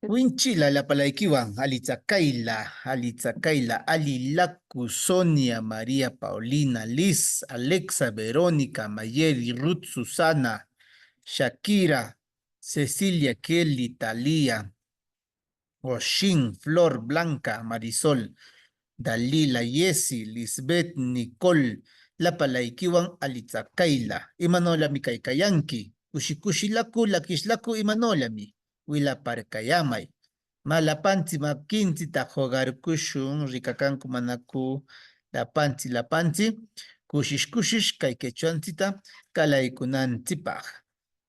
Winchila la palaikiwan, Alitzacaila, Alilacu, Sonia, María Paulina, Liz, Alexa, Verónica, Mayeri, Ruth, Susana, Shakira, Cecilia, Kelly, Talía, Oshin, Flor, Blanca, Marisol, Dalila, Yesi, Lisbeth, Nicole, La Palaikiwan, Alitzacaila, Imanola Mikaicayanki, Ushikushilaku, Lakislaku, Imanolami, Wila Parkayamay, Malapanti, Makinti, Tajogarkushun, Rikakanku, Manaku, Lapanti, Kushish, Kaikechuantita, Kalaikunantipaj.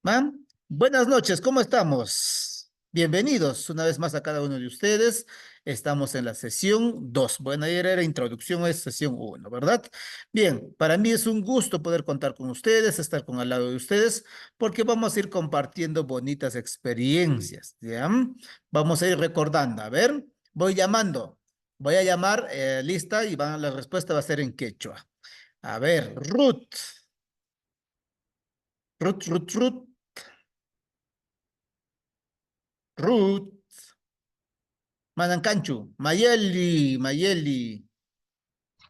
Mam, buenas noches, ¿cómo estamos? Bienvenidos una vez más a cada uno de ustedes. Estamos en la sesión 2. Bueno, ayer era introducción, es sesión 1, ¿verdad? Bien, para mí es un gusto poder contar con ustedes, estar con al lado de ustedes, porque vamos a ir compartiendo bonitas experiencias, ¿ya? Vamos a ir recordando. A ver, voy llamando. Voy a llamar, lista, y la respuesta va a ser en quechua. A ver, Ruth, Ruth, Manancanchu, Mayeli.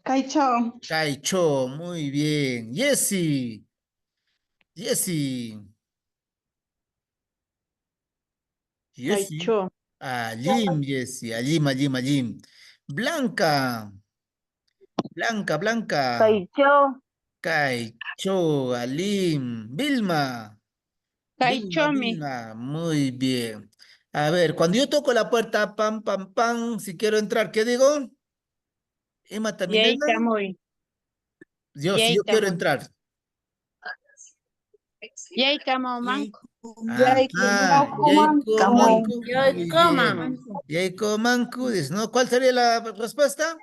Kaicho, Caicho, muy bien. Jessy, Jessy. Kaicho, Alim. Blanca, Blanca. Kaicho, Caicho, Alim. Kaichomi, Muy bien. A ver, cuando yo toco la puerta, pam, pam, pam, si quiero entrar, ¿qué digo? Emma Yei Taminena. Kamui, Si Yei yo quiero Kamui, entrar. Yei Kamomanko, Ajá, Yaiko Manco, Yo muy bien. coman. Yaiko Manco, dice, ¿no? ¿Cuál sería la respuesta?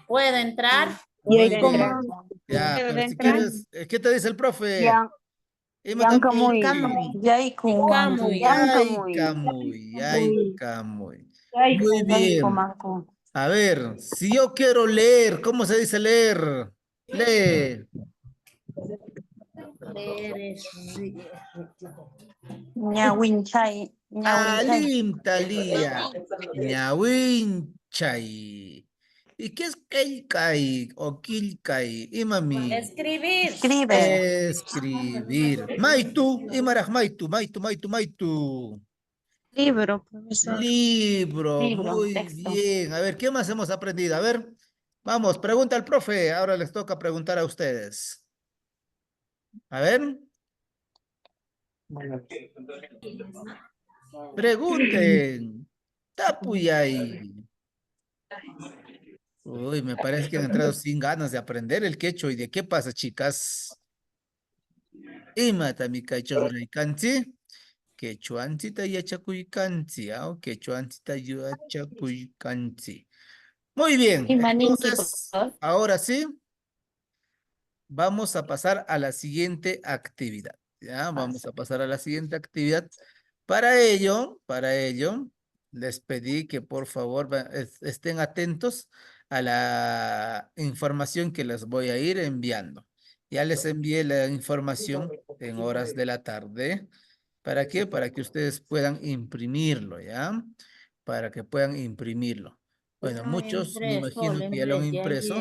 ¿Puedo entrar? Muy Yei bien. Kamomanko, Ya, ¿puedo pero si entrar? quieres, ¿qué te dice el profe? Ima Camuy. Camuy. Yay, muy bien. A ver, si yo quiero leer, ¿cómo se dice leer? Lee. Leer es Ñawinchay, Alim Talía. Ñawinchay. ¿Y qué es Keikay o Kilkay? Imami. escribir. Escribir. Maitu, Imaraj Maitu. libro, profesor, Libro, muy texto. bien. A ver, ¿qué más hemos aprendido? A ver, vamos, pregunta al profe. Ahora les toca preguntar a ustedes. A ver, pregunten. Tapuyay. Uy, me parece que han entrado sin ganas de aprender el quechua. ¿Y de qué pasa, chicas? Imata mi cachorraikanti. Quechuancita yachakuykanti, ¿ah? Quechuancita yachakuykanti. Muy bien, Imaninki, entonces, profesor. ahora sí, vamos a pasar a la siguiente actividad. Ya, vamos a pasar a la siguiente actividad. Para ello, les pedí que por favor estén atentos a la información que les voy a ir enviando. Ya les envié la información en horas de la tarde. ¿Para qué? Para que ustedes puedan imprimirlo, ¿ya? Para que puedan imprimirlo. Bueno, muchos me imagino que ya lo han impreso,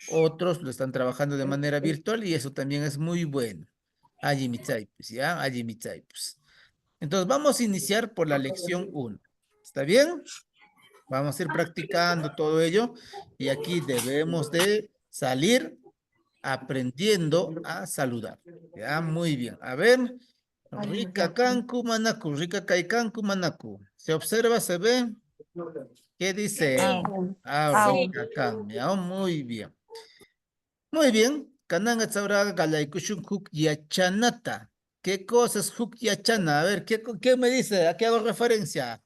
otros lo están trabajando de manera virtual y eso también es muy bueno. Allí mi pues, ¿ya? Allí mi pues. Entonces vamos a iniciar por la lección 1. ¿Está bien? Vamos a ir practicando todo ello y aquí debemos de salir aprendiendo a saludar. Ya, muy bien. A ver, Rika Kanku Manaku, Rika Kaikanku Manaku. ¿Se observa, se ve? ¿Qué dice? Sí. Au. Rika Kan, ya, muy bien. Muy bien. Kananga Tsauraga Galaikushun Huk Yachanata. ¿Qué cosa es Huk Yachana? A ver, ¿qué me dice? ¿A qué hago referencia?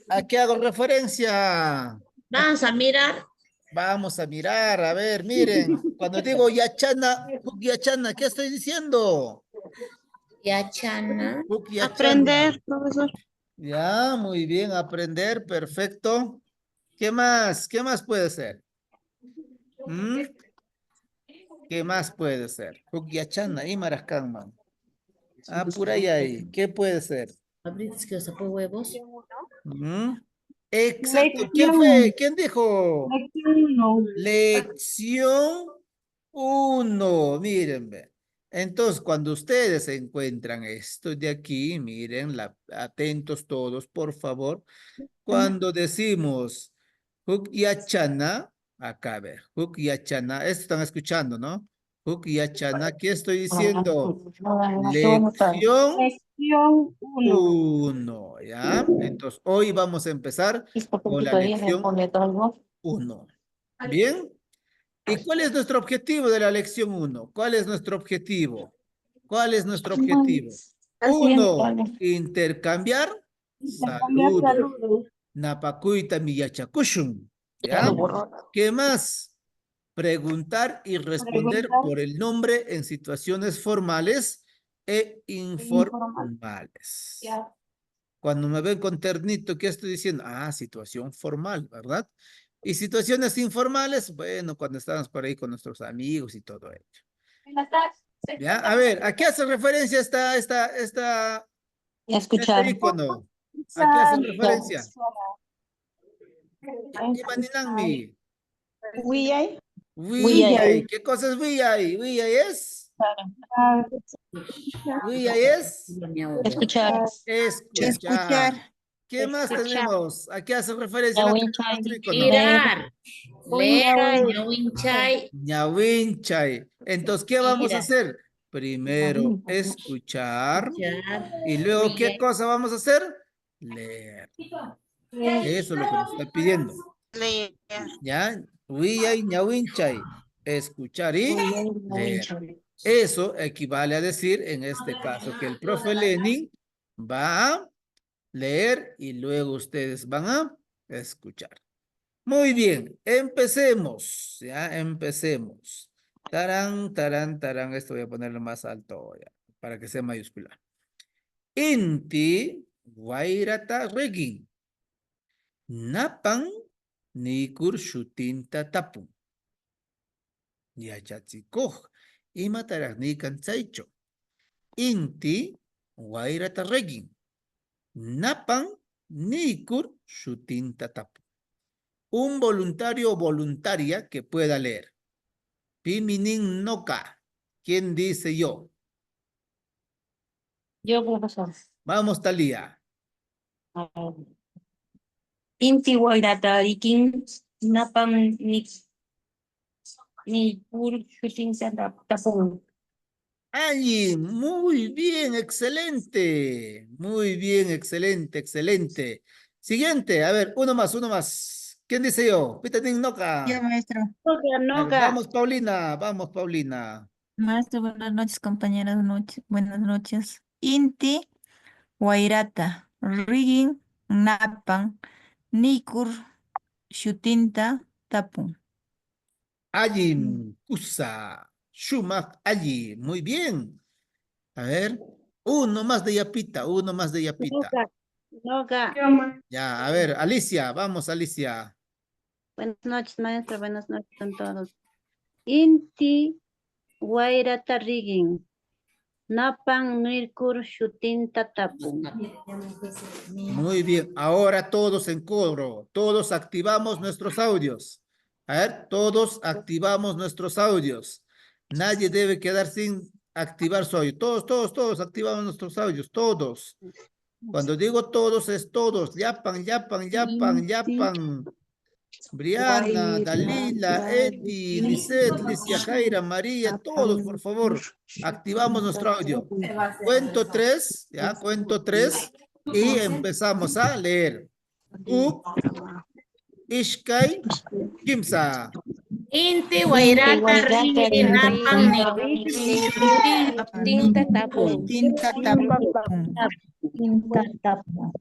¿A qué hago referencia? Vamos a mirar. Vamos a mirar, a ver, miren. Cuando digo Yachana, Huk Yachana, ¿qué estoy diciendo? Yachana. Huk Yachana. Aprender, profesor. Ya, muy bien, aprender, perfecto. ¿Qué más? ¿Qué más puede ser? ¿Mm? ¿Qué más puede ser? Hukyachana y Marascanman. Ah, por ahí. ¿Qué puede ser? Ahorita es que os apoyo huevos. ¿Mm? Exacto. ¿Quién fue? ¿Quién dijo? Lección 1. Mírenme. Entonces, cuando ustedes encuentran esto de aquí, miren, atentos todos, por favor. Cuando decimos Hukyachana, acá ve, Hukyachana, esto están escuchando, ¿no? Hukyachana, ¿qué estoy diciendo? Lección Lección 1, ¿ya? Entonces, hoy vamos a empezar con la lección 1. ¿Bien? ¿Y cuál es nuestro objetivo de la lección 1? ¿Cuál es nuestro objetivo? ¿Cuál es nuestro objetivo? 1, intercambiar saludos. Napakuita miyachakushun. ¿Ya? ¿Qué más? Preguntar y responder por el nombre en situaciones formales e informales. Cuando me ven con ternito, ¿qué estoy diciendo? Ah, situación formal, ¿verdad? Y situaciones informales, bueno, cuando estamos por ahí con nuestros amigos y todo ello. ¿Ya? A ver, ¿a qué hace referencia este icono? ¿A qué hace referencia? Imaninanmi. Villay. ¿Qué cosa es Villay? Villay es. Villay es. Escuchar. ¿Qué más tenemos? ¿A qué hace referencia el otro icono? Mirar. Leer. Ñawinchay. Ñawinchay. Entonces, ¿qué vamos a Mira. hacer? Primero, escuchar. Escuchar. Y luego, ¿qué Leer. cosa vamos a hacer? Leer. Eso es lo que nos está pidiendo. Leer. ¿Ya? Wiyay, ñawinchay. Escuchar y leer. Eso equivale a decir, en este caso, que el profe Lenin va a leer y luego ustedes van a escuchar. Muy bien, empecemos. Ya, empecemos. Tarán, tarán, tarán. Esto voy a ponerlo más alto ya, para que sea mayúscula. Inti wairata regin. Napan nikur shutinta tapun. Yachatzikuj. Imataragnikan tsaicho. Inti wairata regin. Napan nikur shutinta tapun. Un voluntario o voluntaria que pueda leer. Piminin noka. ¿Quién dice yo? Yo, profesor. Vamos, Talía. Inti wairata rikin napan ni pur shooting tapun. Allí, muy bien, excelente. Muy bien, excelente, excelente. Siguiente, a ver, uno más, uno más. ¿Quién dice yo? Pitanin noka. Yo, maestro. A ver, vamos, Paulina, vamos, Paulina. Maestro, buenas noches, compañeras. Buenas noches. Inti, Wairata, Rigin, Napan, Nikur, Shutinta, Tapun. Allí, Kusa, Shumak, allí. Muy bien. A ver, uno más de Yapita, uno más de Yapita. Noga. Ya, a ver, Alicia, vamos, Alicia. Buenas noches, maestra. Buenas noches a todos. Inti wairata rigin. Napan nirkur shutinta tapun. Muy bien, ahora todos en coro, todos activamos nuestros audios. A ver, todos activamos nuestros audios. Nadie debe quedar sin activar su audio. Todos activamos nuestros audios, todos. Cuando digo todos es todos. Yapan. Briana, Dalila, Eddie, Lisette, Licia Jaira, María, todos, por favor, activamos nuestro audio. Cuento 3, ya, cuento 3 y empezamos a leer. Ishkai, Kimsa. Inti wairata rigin napan tinta tapun. Tinta,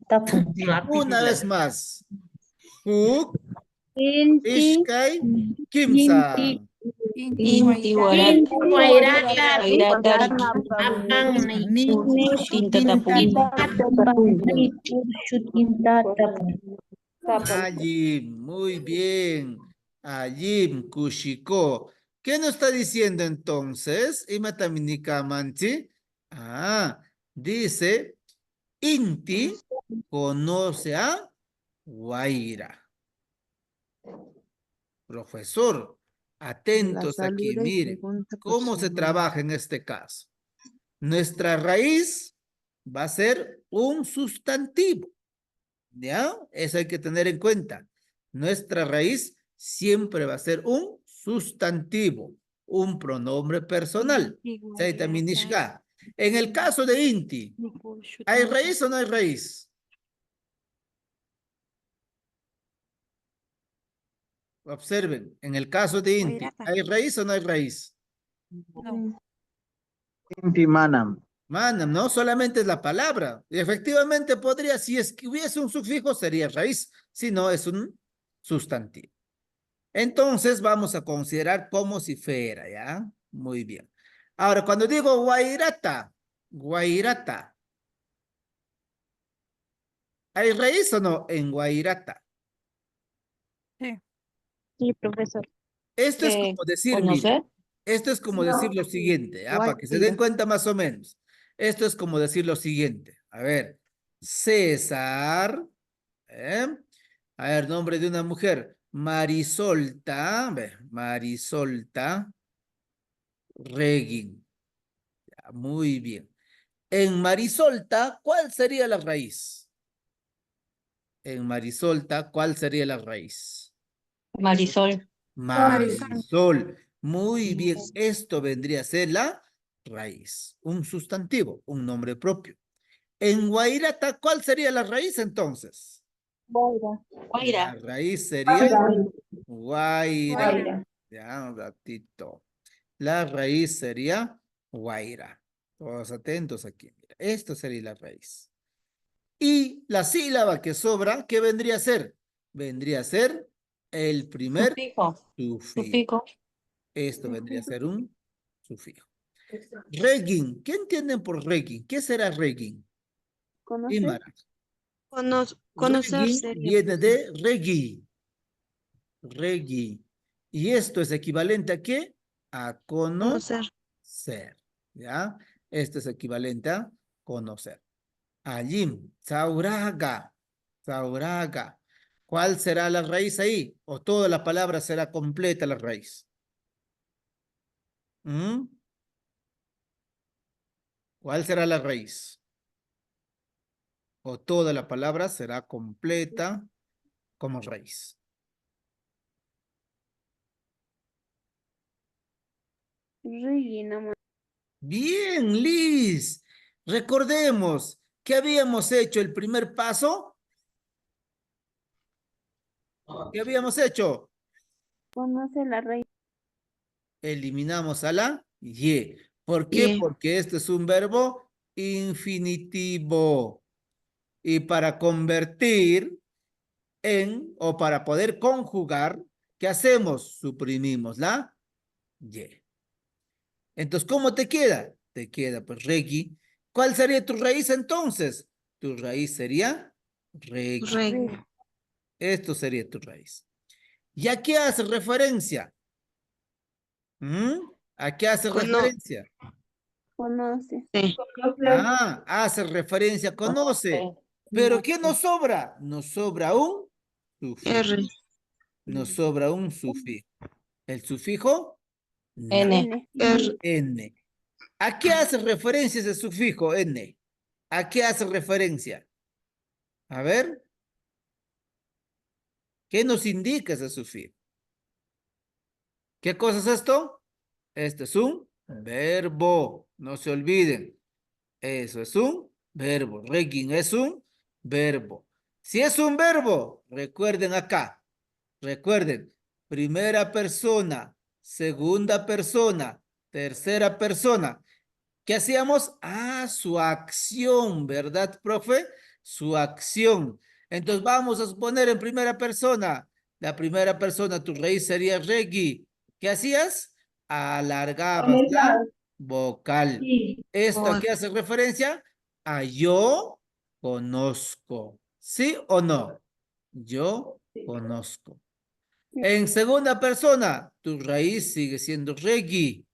Tapun. Una vez más. Inti Ishkai, Kimsa. Inti wairata napan Tinta, Tapun. Ayim, muy bien. Ayim, Kushiko. ¿Qué nos está diciendo entonces? Imataminika manchi. Dice, Inti conoce a Guaira. Profesor, atentos aquí, miren, ¿cómo se trabaja en este caso? Nuestra raíz va a ser un sustantivo, ¿ya? Eso hay que tener en cuenta. Nuestra raíz siempre va a ser un sustantivo, un pronombre personal. En el caso de Inti, ¿hay raíz o no hay raíz? Observen, en el caso de Inti, ¿hay raíz o no hay raíz? No. Inti manam. Manam, no solamente es la palabra. Y efectivamente podría, si es que hubiese un sufijo, sería raíz. Si no, es un sustantivo. Entonces vamos a considerar como si fuera, ¿ya? Muy bien. Ahora, cuando digo guairata, guairata, ¿hay raíz o no en guairata? Sí, profesor. Esto es ¿Qué? como decir, ¿Conocer? mire, esto es como decir lo siguiente, ¿ya? Para que se den cuenta más o menos. Esto es como decir lo siguiente. A ver, César, ¿eh? A ver, nombre de una mujer, Marisolta, a ver, Marisolta Reguín. Ya, muy bien. En Marisolta, ¿cuál sería la raíz? En Marisolta, ¿cuál sería la raíz? Marisol. Marisol. Muy bien, esto vendría a ser la raíz, un sustantivo, un nombre propio. En Guairata, ¿cuál sería la raíz entonces? La Guaira. raíz sería Guaira. Guaira. Ya, un ratito. La raíz sería Guaira. Todos atentos aquí. Mira, esto sería la raíz. Y la sílaba que sobra, ¿qué vendría a ser? Vendría a ser el primer Sufijo. sufijo. Sufijo. Esto vendría a ser un sufijo. Reguín. ¿Qué entienden por reguín? ¿Qué será reguín? Imara. Conocer Reguín sería. viene de regui. Regui. Y esto es equivalente a ¿qué? A Conocer. conocer. ¿Ya? Esto es equivalente a conocer. Alim. Zauraga. Zauraga. ¿Cuál será la raíz ahí? ¿O toda la palabra será completa la raíz? ¿Mm? ¿Cuál será la raíz? ¿O toda la palabra será completa como raíz? Bien, Liz. Recordemos que habíamos hecho el primer paso. ¿Qué habíamos hecho? Conoce la raíz. Eliminamos a la Y. ¿Por qué? Y. Porque este es un verbo infinitivo. Y para convertir o para poder conjugar, ¿qué hacemos? Suprimimos la Y. Entonces, ¿cómo te queda? Te queda, pues, Regi. ¿Cuál sería tu raíz entonces? Tu raíz sería Regi. Esto sería tu raíz. ¿Y a qué hace referencia? ¿A qué hace referencia? Conoce. Sí. Hace referencia, conoce. ¿Pero qué nos sobra? Nos sobra un sufijo. R. Nos sobra un sufijo. ¿El sufijo? Na. N. R. N. ¿A qué hace referencia ese sufijo N? ¿A qué hace referencia? A ver. ¿Qué nos indica ese sufijo? ¿Qué cosa es esto? Este es un verbo. No se olviden. Eso es un verbo. Regging es un verbo. Si es un verbo, recuerden acá. Recuerden, primera persona, segunda persona, tercera persona. ¿Qué hacíamos? Su acción, ¿verdad, profe? Su acción. Entonces vamos a suponer en primera persona. La primera persona, tu raíz sería Reggie. ¿Qué hacías? Alargabas la vocal. ¿Esto a qué hace referencia? A yo conozco. ¿Sí o no? Yo conozco. En segunda persona, tu raíz sigue siendo regi.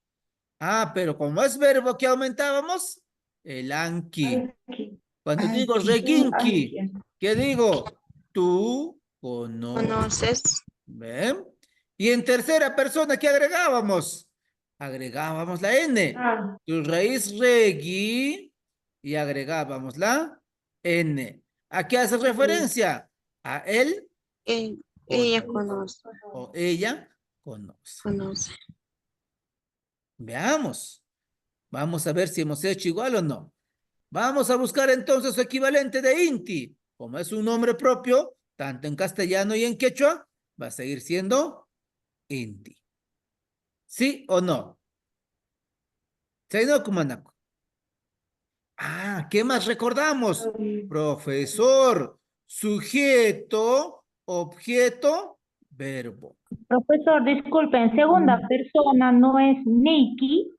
Ah, pero como es verbo que aumentábamos, el anki. Cuando digo reginki, ¿qué digo? Tú conoces. Conoces. ¿Ven? Y en tercera persona, ¿qué agregábamos? Agregábamos la N. Tu raíz regi y agregábamos la N. ¿A qué hace referencia? A él Ella conoce. conoce. O ella conoce. Conoce. Veamos. Vamos a ver si hemos hecho igual o no. Vamos a buscar entonces su equivalente de Inti. Como es un nombre propio, tanto en castellano y en quechua, va a seguir siendo Inti. ¿Sí o no? ¿Sí o no, Kumanaku? Ah, ¿qué más recordamos? Profesor, sujeto, objeto, verbo. Profesor, disculpen, segunda persona no es Nikki.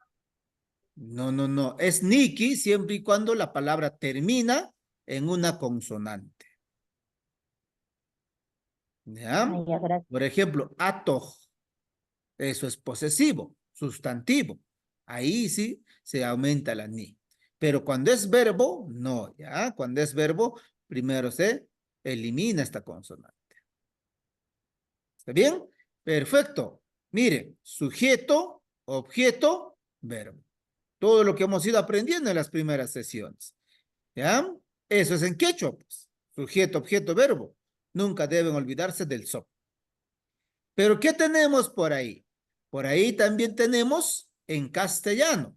No. Es Nikki siempre y cuando la palabra termina en una consonante. ¿Ya? Ay, ya, gracias. Por ejemplo, atoj. Eso es posesivo, sustantivo. Ahí sí se aumenta la ni. Pero cuando es verbo, no, ¿ya? Cuando es verbo, primero se elimina esta consonante. ¿Está bien? Perfecto. Miren, sujeto, objeto, verbo. Todo lo que hemos ido aprendiendo en las primeras sesiones. ¿Ya? Eso es en quechua, pues. Sujeto, objeto, verbo. Nunca deben olvidarse del so. Pero ¿qué tenemos por ahí? Por ahí también tenemos en castellano.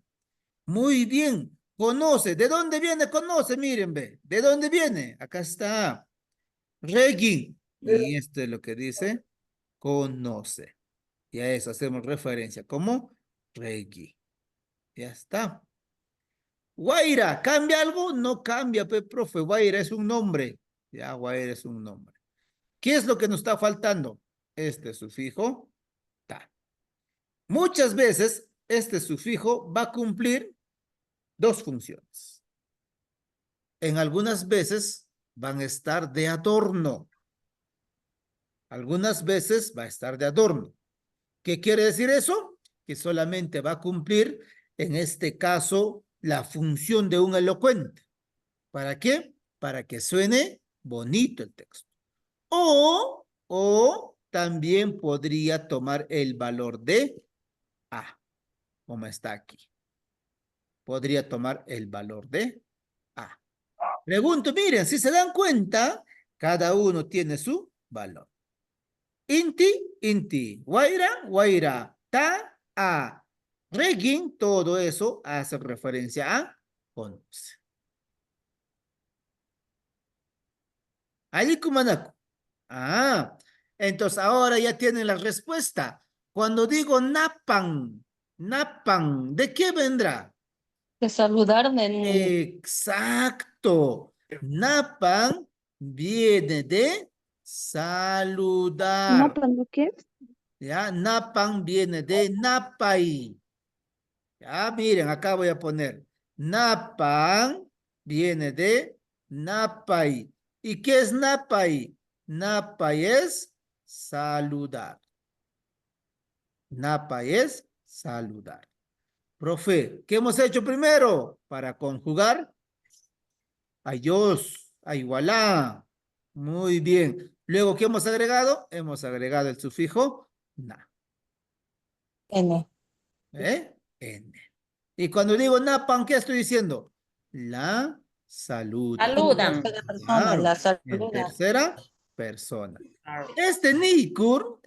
Muy bien. Conoce. ¿De dónde viene conoce? Miren, ve. ¿De dónde viene? Acá está. Regi. Y esto es lo que dice conoce. Y a eso hacemos referencia como regi. Ya está. Guaira, ¿cambia algo? No cambia, profe. Guaira es un nombre. Ya, Guaira es un nombre. ¿Qué es lo que nos está faltando? Este sufijo, ta. Muchas veces este sufijo va a cumplir dos funciones. En algunas veces van a estar de adorno. Algunas veces va a estar de adorno. ¿Qué quiere decir eso? Que solamente va a cumplir, en este caso, la función de un elocuente. ¿Para qué? Para que suene bonito el texto. O también podría tomar el valor de A, como está aquí. Podría tomar el valor de A. Pregunto, miren, si se dan cuenta, cada uno tiene su valor. Inti, guaira, ta, a. Regin, todo eso hace referencia a conoce. Allí Kumanaku. Ah, entonces ahora ya tienen la respuesta. Cuando digo napan, ¿de qué vendrá? De saludar Exacto. Napan viene de saludar. ¿No qué? ¿Ya? Napan viene de napai. Ya, miren, acá voy a poner. Napan viene de napai. ¿Y qué es napai? Napai es saludar. Napai es saludar. Profe, ¿qué hemos hecho primero? Para conjugar. Ayos, ayualá. Muy bien. Luego, ¿qué hemos agregado? Hemos agregado el sufijo na. N. N. Y cuando digo napan, ¿qué estoy diciendo? La saluda. Saludan. Claro, La en saluda. tercera persona. Este nikur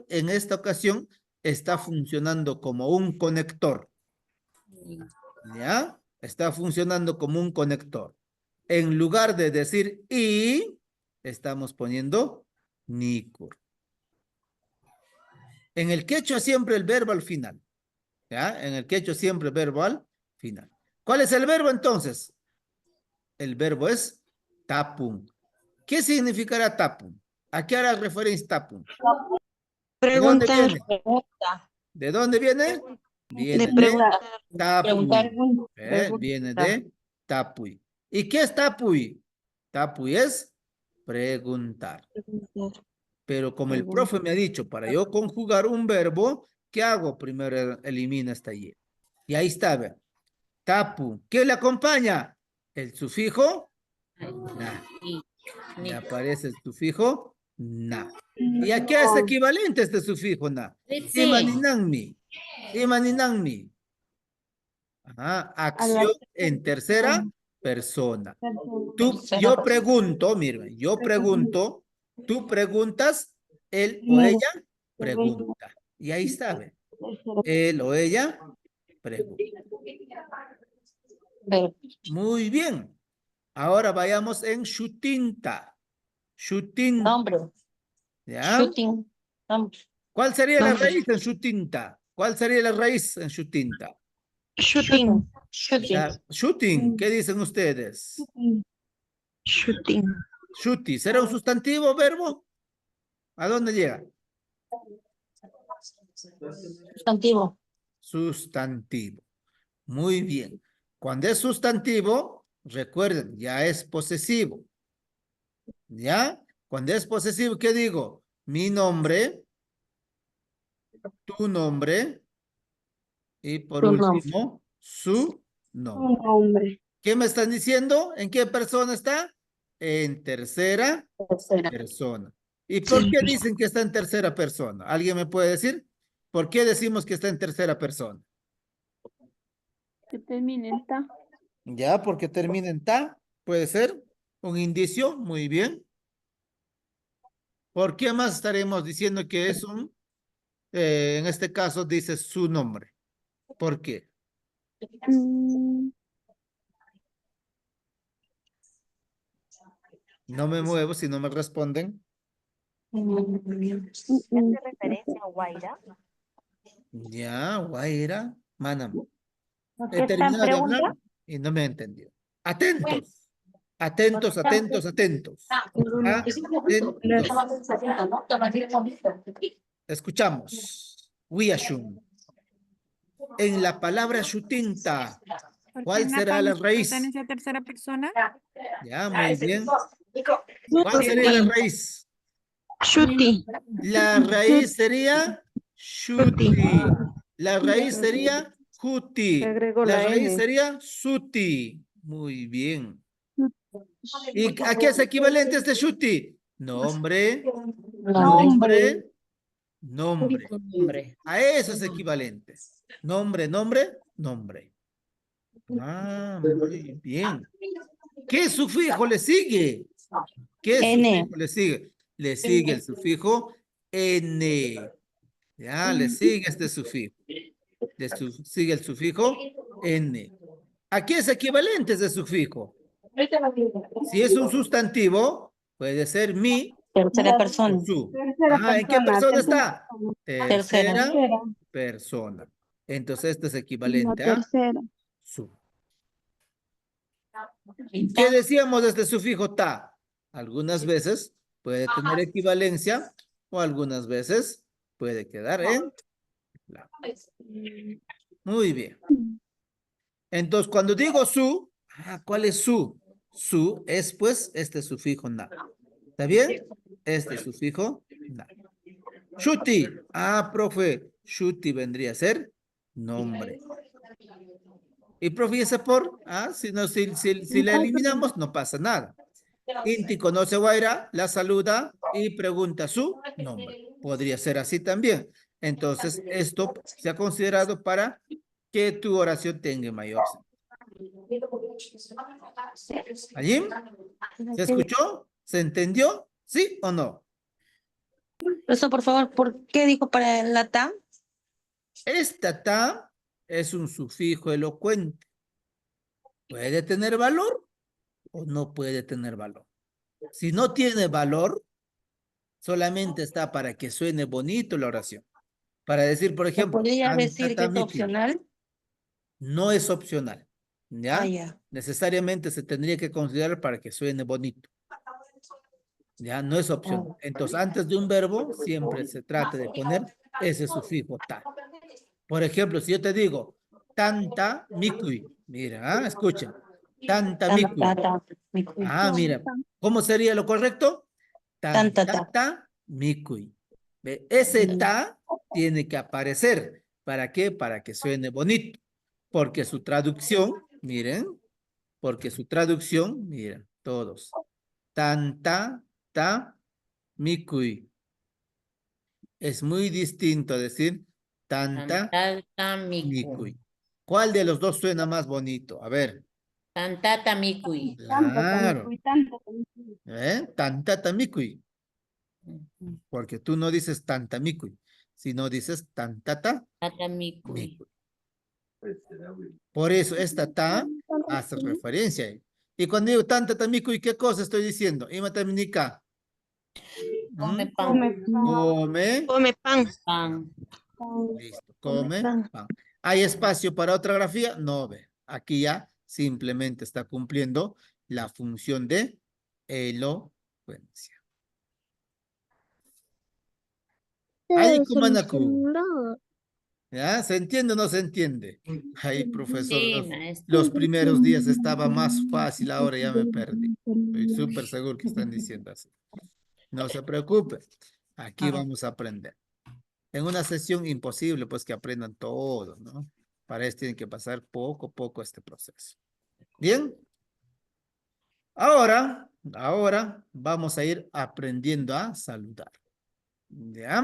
en esta ocasión está funcionando como un conector. ¿Ya? Está funcionando como un conector. En lugar de decir y, estamos poniendo nikur. En el quechua siempre el verbo al final. ¿Ya? En el quechua siempre el verbo al final. ¿Cuál es el verbo entonces? El verbo es tapun. ¿Qué significará tapun? ¿A qué hará referencia tapun? ¿De dónde Preguntar. viene? Pregunta. ¿De dónde viene? Viene De de preguntar. Preguntar. tapuy. Viene de tapuy. ¿Y qué es tapuy? Tapuy es preguntar. Preguntar. Pero como el profe me ha dicho, para yo conjugar un verbo, ¿qué hago? Primero elimina esta Y. Y ahí está, vean. Tapu. ¿Qué le acompaña? El sufijo na. Ni. Le aparece el sufijo na. ¿Y a qué es equivalente este sufijo na? Sí. Imaninanmi. Imaninanmi. Ajá. Acción en tercera persona. Yo pregunto, miren, yo pregunto, tú preguntas, él o ella pregunta. Y ahí está, ¿ve? Él o ella pregunta. Muy bien. Ahora vayamos en shutinta. Shutinta. Nombre. ¿Ya? Shooting. Nombre. ¿Cuál sería la Nombre. raíz en shutinta? ¿Cuál sería la raíz en shutinta? Shooting. Shooting. Ya, shooting, ¿qué dicen ustedes? Shooting. Shooting, ¿será un sustantivo o verbo? ¿A dónde llega? Sustantivo. Sustantivo. Muy bien. Cuando es sustantivo, recuerden, ya es posesivo. ¿Ya? Cuando es posesivo, ¿qué digo? Mi nombre, tu nombre y por Tu nombre. último, su nombre. ¿Qué me están diciendo? ¿En qué persona está? En tercera Tercera. persona. ¿Y por qué dicen que está en tercera persona? ¿Alguien me puede decir? ¿Por qué decimos que está en tercera persona? Que termine en ta. Ya, porque termina en ta. ¿Puede ser un indicio? Muy bien. ¿Por qué más estaremos diciendo que es un, en este caso dice su nombre? ¿Por qué? No me muevo si no me responden. ¿Hace referencia a Guaira? Ya, Guaira, Manam. ¿Qué He está en terminado de pregunta? hablar y no me he entendido. Atentos. Atentos, atentos, atentos. Escuchamos. Wiashun. En la palabra shutinta, ¿cuál será la raíz? ¿Pertenece a tercera persona? Ya, muy bien. ¿Cuál sería la raíz? Shooting. La raíz sería shuti. La raíz sería juti. La raíz sería suti. Muy bien. ¿Y a qué es equivalente este shuti? Nombre, nombre, nombre. Nombre. A eso es equivalente. Nombre, nombre, nombre. Ah, muy bien. ¿Qué sufijo le sigue? ¿Qué sufijo le sigue? Le sigue el sufijo N. Ya, le sigue este sufijo. Sigue el sufijo N. ¿A qué es equivalente ese sufijo? Si es un sustantivo, puede ser mi Tercera persona. o su. Ah, ¿en qué persona está? Tercera persona. Entonces, este es equivalente a su. ¿Qué decíamos de este sufijo ta? Algunas veces puede tener equivalencia o algunas veces puede quedar en la. Muy bien. Entonces, cuando digo su, ¿cuál es su? Su es pues este sufijo na. ¿Está bien? Este sufijo na. Shuti. Profe, shuti vendría a ser nombre. Y profe, ¿y ese por? Si la eliminamos, no pasa nada. Inti conoce a Guaira, la saluda y pregunta su nombre. Podría ser así también. Entonces, esto se ha considerado para que tu oración tenga mayor sentido. ¿Allí? ¿Se escuchó? ¿Se entendió? ¿Sí o no? Eso, por favor, ¿por qué dijo para la ta? Esta ta es un sufijo elocuente. ¿Puede tener valor o no puede tener valor? Si no tiene valor, solamente está para que suene bonito la oración. Para decir, por ejemplo, ¿Podría decir que es Tantamiku. opcional? No es opcional. ¿Ya? Ya. Necesariamente se tendría que considerar para que suene bonito. Ya, no es opcional. Entonces, antes de un verbo, siempre se trata de poner ese sufijo ta. Por ejemplo, si yo te digo, tanta mikui. Mira, escuchen. Tanta mikui. Mira. ¿Cómo sería lo correcto? Tanta Mikui. ¿Ve? Ese ta tiene que aparecer. ¿Para qué? Para que suene bonito. Porque su traducción, miren, miren, todos. Tanta, ta, mikui. Es muy distinto decir tanta, Tantata miku. mikui. ¿Cuál de los dos suena más bonito? A ver. Tantata mikui. Claro. ¿Eh? Tantata mikui. Porque tú no dices tanta mikui, sino dices tantata Tata mikui. mikui. Por eso esta ta hace referencia ahí. Y cuando digo tantata mikui, ¿qué cosa estoy diciendo? Imataminika. Come pan. Come. Come pan. Pan. Listo. Come pan. pan. ¿Hay espacio para otra grafía? No ve. Aquí ya simplemente está cumpliendo la función de elocuencia. Ahí, Kumanaku. ¿Ya? ¿Se entiende o no se entiende? Ay, profesor, Sí, maestro. los primeros días estaba más fácil, ahora ya me perdí. Estoy súper seguro que están diciendo así. No se preocupe, aquí vamos a aprender. En una sesión imposible, pues que aprendan todo, ¿no? Para eso tienen que pasar poco a poco este proceso. ¿Bien? Ahora vamos a ir aprendiendo a saludar. ¿Ya?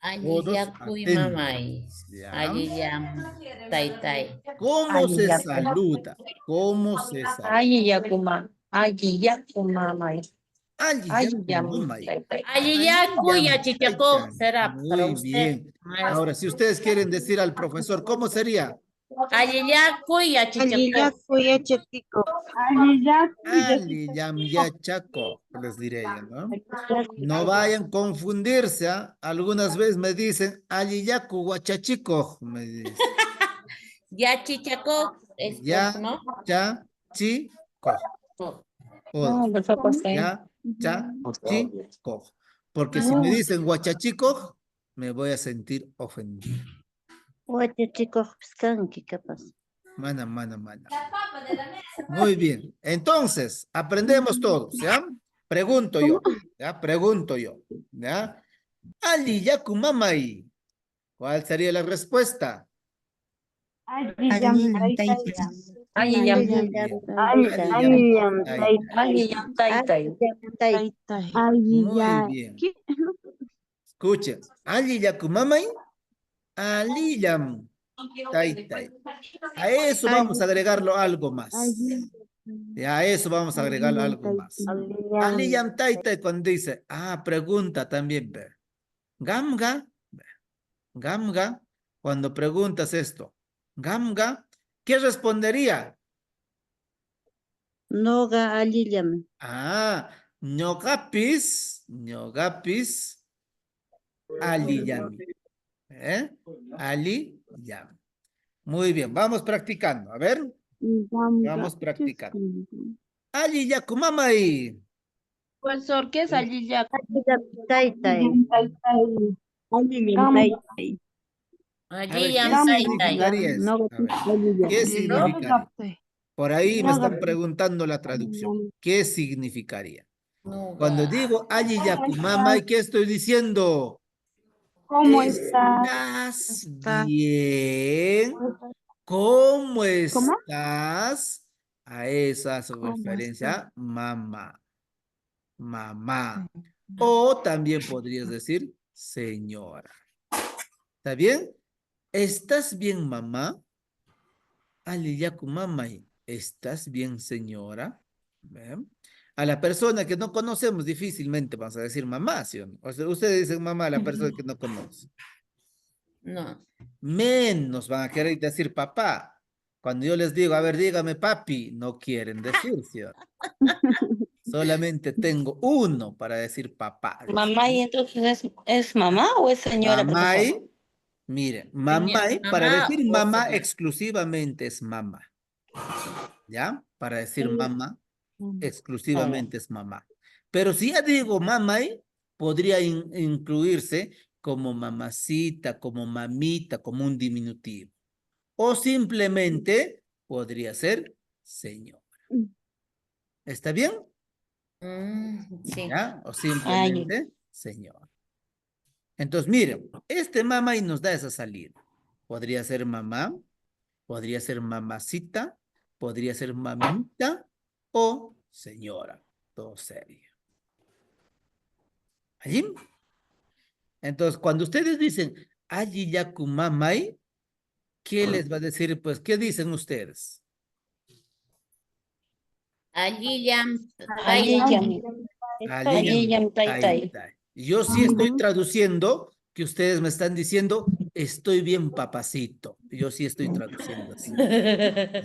Todos Ayiyakui atentos. mamay. ¿Ya? Ayiyam taitai. ¿Cómo se saluda? ¿Cómo se saluda? Ayiyakuma. Ayiyakuma. Ayiyakuma. Ayiyakuy achichako. Será para Muy usted, bien. maestro. Ahora, si ustedes quieren decir al profesor, ¿cómo sería? Ayiyakuy achichako. Aliyakuy achetico. Aliyam yachako, les diré yo, ¿no? No vayan a confundirse, ¿ah? Algunas veces me dicen, Aliyaku guachachico, me dicen. Ya chichako. Ya, ¿No? cha, chi, co. No, por favor, sí. Ya, cha, chi, co. Porque si me dicen guachachico, me voy a sentir ofendido. Achetico, skanky, capaz. Mana. Muy bien. Entonces, aprendemos todos, ¿ya? Pregunto yo, ¿ya? ¿ya? Ali yaku mamai. ¿Cuál sería la respuesta? Ayiyam. Aliyam Ayiyam taitai. Muy bien. Escuchen. Ali yaku mamai. Aliyam taitai. A eso vamos a agregarlo algo más. A eso vamos a agregarlo algo más. Aliyam taitai cuando dice, pregunta también, ve. Gamga, cuando preguntas esto, Gamga, ¿qué respondería? Noga aliyam. Ñogapis, aliyami. Aliyami. Muy bien, vamos practicando. A ver, vamos practicando. Aliyakumamay. Profesor, ¿qué es Ayiyaku? Taitai. Ayiyam ¿Qué taitai. significaría eso? A ver, ¿qué significaría? Por ahí me están preguntando la traducción. ¿Qué significaría? Cuando digo Aliyakumamay, ¿qué estoy diciendo? ¿Cómo está? ¿Estás bien? ¿Cómo estás? A esa hace referencia a mamá. Mamá. O también podrías decir señora. ¿Está bien? ¿Estás bien, mamá? Aliyaku mamay. ¿Estás bien, señora? ¿Ven? A la persona que no conocemos difícilmente vamos a decir mamá, ¿sí o no? O sea, ustedes dicen mamá a la persona que no conoce. No. Menos van a querer decir papá. Cuando yo les digo, a ver, dígame papi, no quieren decir, ¿sí o no? Solamente tengo uno para decir papá. Mamá, ¿y entonces es mamá o es señora, profesor? Mamá, mire, mamá, para Mamá decir o mamá señora. exclusivamente es mamá. ¿Ya? Para decir mamá exclusivamente es mamá. Pero si ya digo mamá, podría incluirse como mamacita, como mamita, como un diminutivo. O simplemente podría ser señora. ¿Está bien? Sí. ¿Ya? O simplemente señora. Entonces, miren, este mamá y nos da esa salida. Podría ser mamá, podría ser mamacita, podría ser mamita o señora. Todo serio. ¿Allí? Entonces, cuando ustedes dicen, allí ya mamay, ¿qué les va a decir? Pues, ¿qué dicen ustedes? Aliyam Aliyam. Aliyam, Tai, tai. Yo sí estoy traduciendo que ustedes me están diciendo, estoy bien, papacito. Yo sí estoy traduciendo así.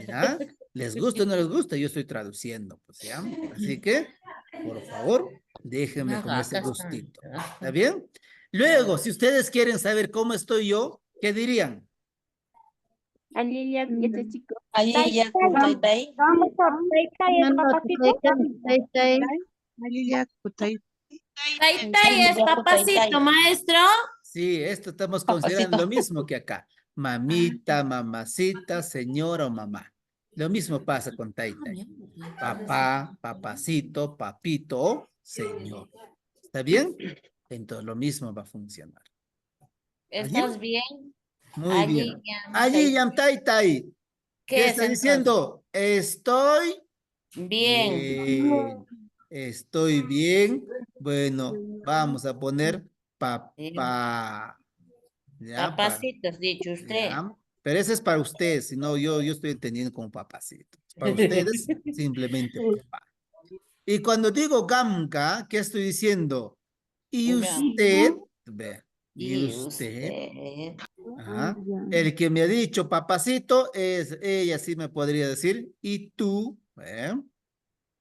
¿Ya? ¿Les gusta o no les gusta? Yo estoy traduciendo, pues, ¿ya? Así que, por favor, déjenme con ese Acá están. gustito. ¿Está bien? Luego, si ustedes quieren saber cómo estoy yo, ¿qué dirían? Alilia, este chico. Aliyam, tai, tai. Vamos por Taytay, el papacito. Taytay. Taytay es papacito, maestro. Sí, esto estamos Papacito. considerando lo mismo que acá. Mamita, mamacita, señora o mamá. Lo mismo pasa con Taytay. Papá, papacito, papito o señor. ¿Está bien? Entonces lo mismo va a funcionar. ¿Estás bien? Muy bien. Aliyam Allí, Taytay. Taytay. ¿Qué ¿Qué es está entonces? diciendo? Estoy Bien. bien. Estoy bien. Bueno, vamos a poner papá. Ya, Papacito, has dicho usted. ya. Pero ese es para ustedes, si no, yo estoy entendiendo como papacito. Para ustedes, simplemente papá. Y cuando digo gamga, ¿qué estoy diciendo? Y usted, ve, y Y usted, usted. ajá. El que me ha dicho papacito es ella, sí me podría decir, y tú, ¿eh?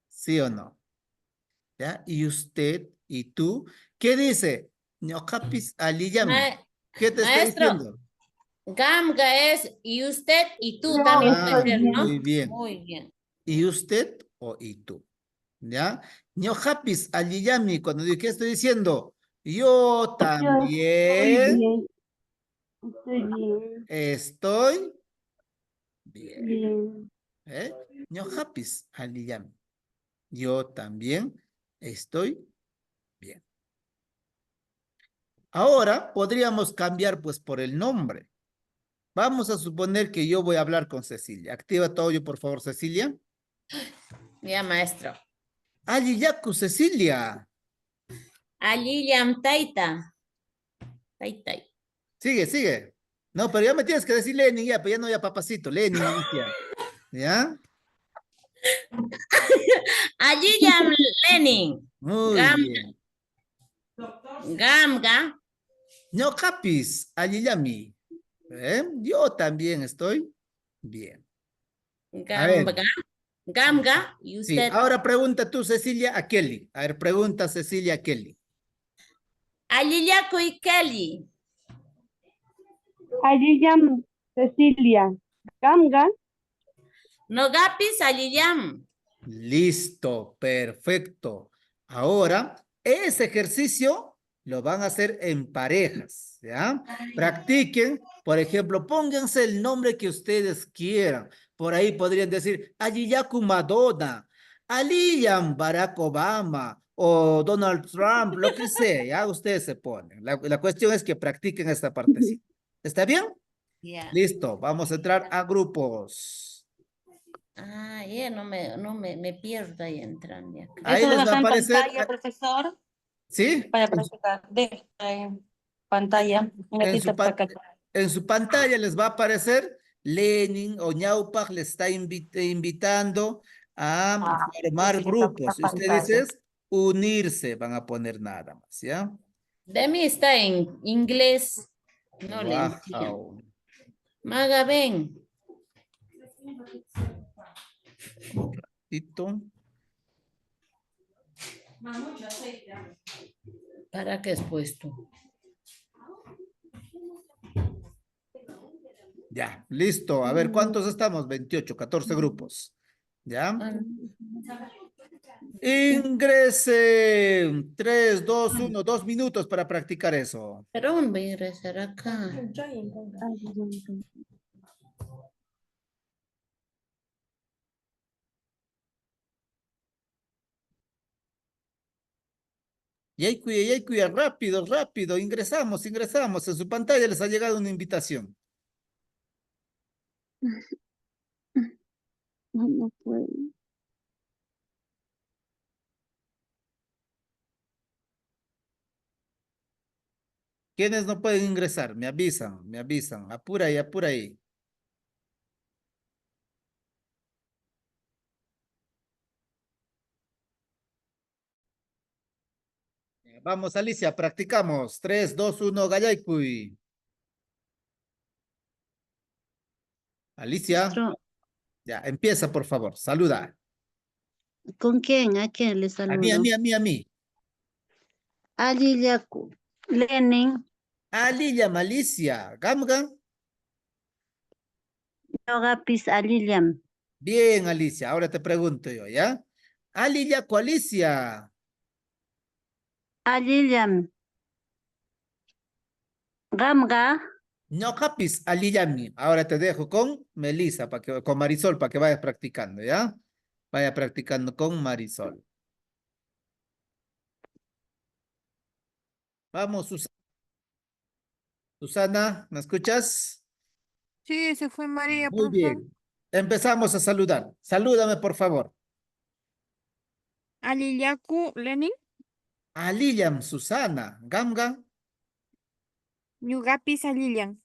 ¿Sí o no? ¿Ya? Y usted, y tú, ¿qué dice? Ñoqapis aliyam. Ma- ¿Qué te está Maestro, diciendo? Gamga es y usted y tú Yo también puede estoy ser, bien. ¿no? Muy bien. Muy bien. ¿Y usted o y tú? ¿Ya? Ñoqapis aliyami, cuando digo, ¿qué estoy diciendo? Yo Yo estoy también bien. Estoy bien. estoy bien. Bien. ¿Eh? Ñoqapis aliyami. Yo también estoy bien. Ahora podríamos cambiar pues por el nombre. Vamos a suponer que yo voy a hablar con Cecilia. Activa todo yo, por favor, Cecilia. Ya, maestro. Aliyaku, Cecilia. Aliyam Taita. Taytay. Sigue, sigue. No, pero ya me tienes que decir Lenin ya, pero ya no ya papacito. Lenin me decía. ¿Ya? Aliyam Lenin. Muy bien. Gamga. No capis, Aliyami. Yo también estoy bien. A ver, Gamga. Gamga. Y sí, usted. ahora pregunta tú, Cecilia, a Kelly. A ver, pregunta Cecilia a Kelly. Aliyaku y Kelly. Aliyam, Cecilia. Gamga. Nogapis Aliyam. Listo, perfecto. Ahora, ese ejercicio lo van a hacer en parejas, ¿ya? Practiquen, por ejemplo, pónganse el nombre que ustedes quieran. Por ahí podrían decir, Aliyaku Madonna, Aliyam Barack Obama o Donald Trump, lo que sea, ya ustedes se ponen. La cuestión es que practiquen esta partecita. ¿Está bien? Ya. Listo, vamos a entrar a grupos. Ah, ya, me pierdo ahí entrando. Ya. Ahí Eso lo les va a deja en aparecer, pantalla, profesor, ¿sí? para practicar. De pantalla. Un En su, ratito para acá. en su pantalla les va a aparecer Lenin o Ñaupac les está invitando a formar Dice que está grupos. Y ustedes pantalla. es unirse, van a poner nada más, ¿ya? De mí está en inglés. No le entiendo. Wow. Maga, ven. Un ratito. ¿Para qué has puesto? Ya, listo. A ver, ¿cuántos estamos? 28, 14 grupos. ¿Ya? Ah, Ingresen. 3, 2, 1, 2 minutos para practicar eso. pero voy a ingresar acá. Yaykuya, rápido, rápido. Ingresamos. En su pantalla les ha llegado una invitación. No puedo. ¿Quiénes no pueden ingresar? Me avisan. Apura ahí, apura ahí. Vamos, Alicia, practicamos. 3, 2, 1, Gallaicuy. Alicia, Maestro, ya, empieza, por favor. Saluda. ¿con quién? ¿A quién le A mí, a saludo? mí, a mí, a mí. Alillaku, Lenin, Alilla, Malicia. Gamga. Yogapis Alillam, Bien, Alicia. Ahora te pregunto yo, ¿ya? Alilla, Alicia. Alillam, Gamga, No capis, Alillami. Ahora te dejo con Melissa, con Marisol, para que vayas practicando, ¿ya? Vaya practicando con Marisol. Vamos, Susana, ¿me escuchas? Sí, se fue María, Muy profesor. bien. Empezamos a saludar. Salúdame, por favor. Alillaku Lenin, Alillam, Susana. Gamga. Ñugapis Alillan.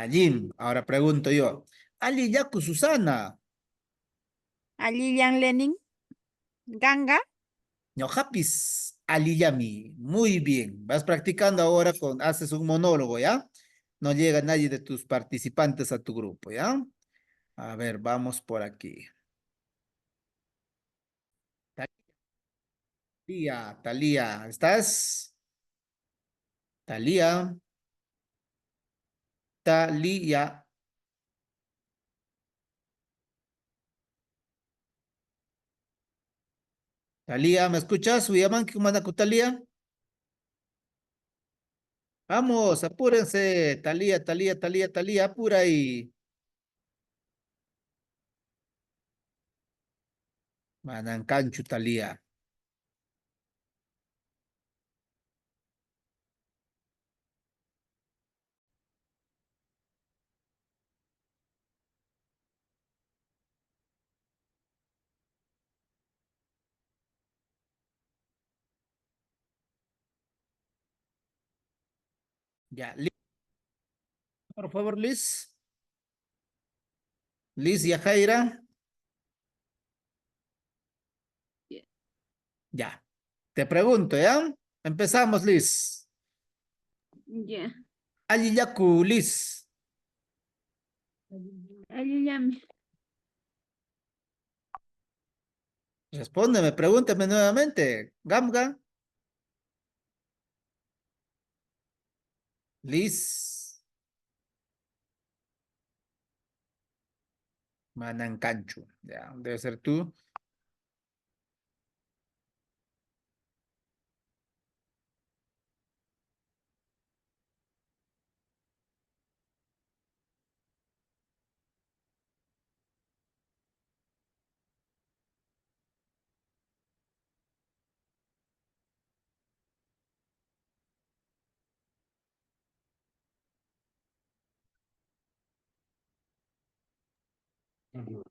Jim. Ahora pregunto yo. Alillaku, Susana. Alillan Lenin, Ganga, Ñojapis, Alillami. Muy bien. Vas practicando ahora haces un monólogo, ¿ya? No llega nadie de tus participantes a tu grupo, ¿ya? A ver, vamos por aquí. Talía, ¿estás? Talía. Talía, ¿me escuchas? Uyaman, ¿qué manda con Talía? Vamos, apúrense. Talía, apura ahí. Manancancho, Talía. Ya, por favor, Liz. Liz y Jaira. Ya. Te pregunto, ¿ya? Empezamos, Liz. Ya. Alillaku, Liz. Alillam. Respóndeme, pregúntame nuevamente. Gamga. Liz. Manancancho. Ya, debe ser tú.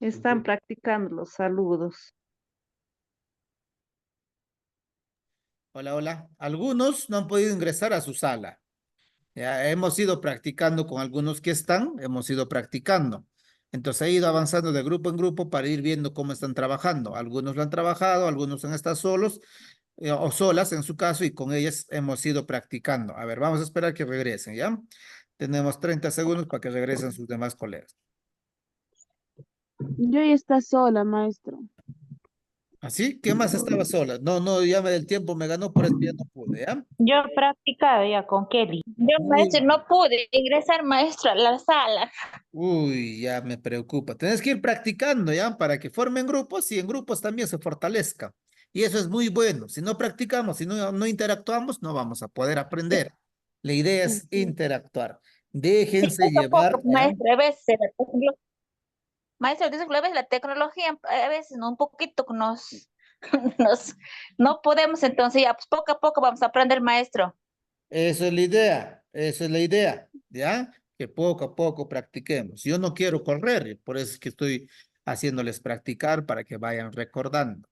Están practicando los saludos. Hola, hola. Algunos no han podido ingresar a su sala. Ya hemos ido practicando con algunos que están, hemos ido practicando. Entonces he ido avanzando de grupo en grupo para ir viendo cómo están trabajando. Algunos lo han trabajado, algunos han estado solos o solas en su caso y con ellas hemos ido practicando. A ver, vamos a esperar que regresen, ¿ya? Tenemos 30 segundos para que regresen sus demás colegas. Yo ya está sola, maestro. ¿Así? ¿Qué más estaba sola? No, ya el tiempo me ganó, por eso ya no pude, ¿ya? Yo he practicado ya con Kelly. Yo, Muy maestro, no pude ingresar, maestro, a la sala. Uy, ya me preocupa. Tienes que ir practicando, ¿ya? Para que formen grupos y en grupos también se fortalezca. Y eso es muy bueno. Si no practicamos, si no interactuamos, no vamos a poder aprender. La idea es interactuar. Sí, Déjense poco a llevar, poco, ¿ya? maestro, a veces maestro, dice que a veces la tecnología, a veces, ¿no? Un poquito nos No podemos entonces, ya, pues poco a poco vamos a aprender, maestro. Esa es la idea, ¿ya? Que poco a poco practiquemos. Yo no quiero correr, por eso es que estoy haciéndoles practicar para que vayan recordando.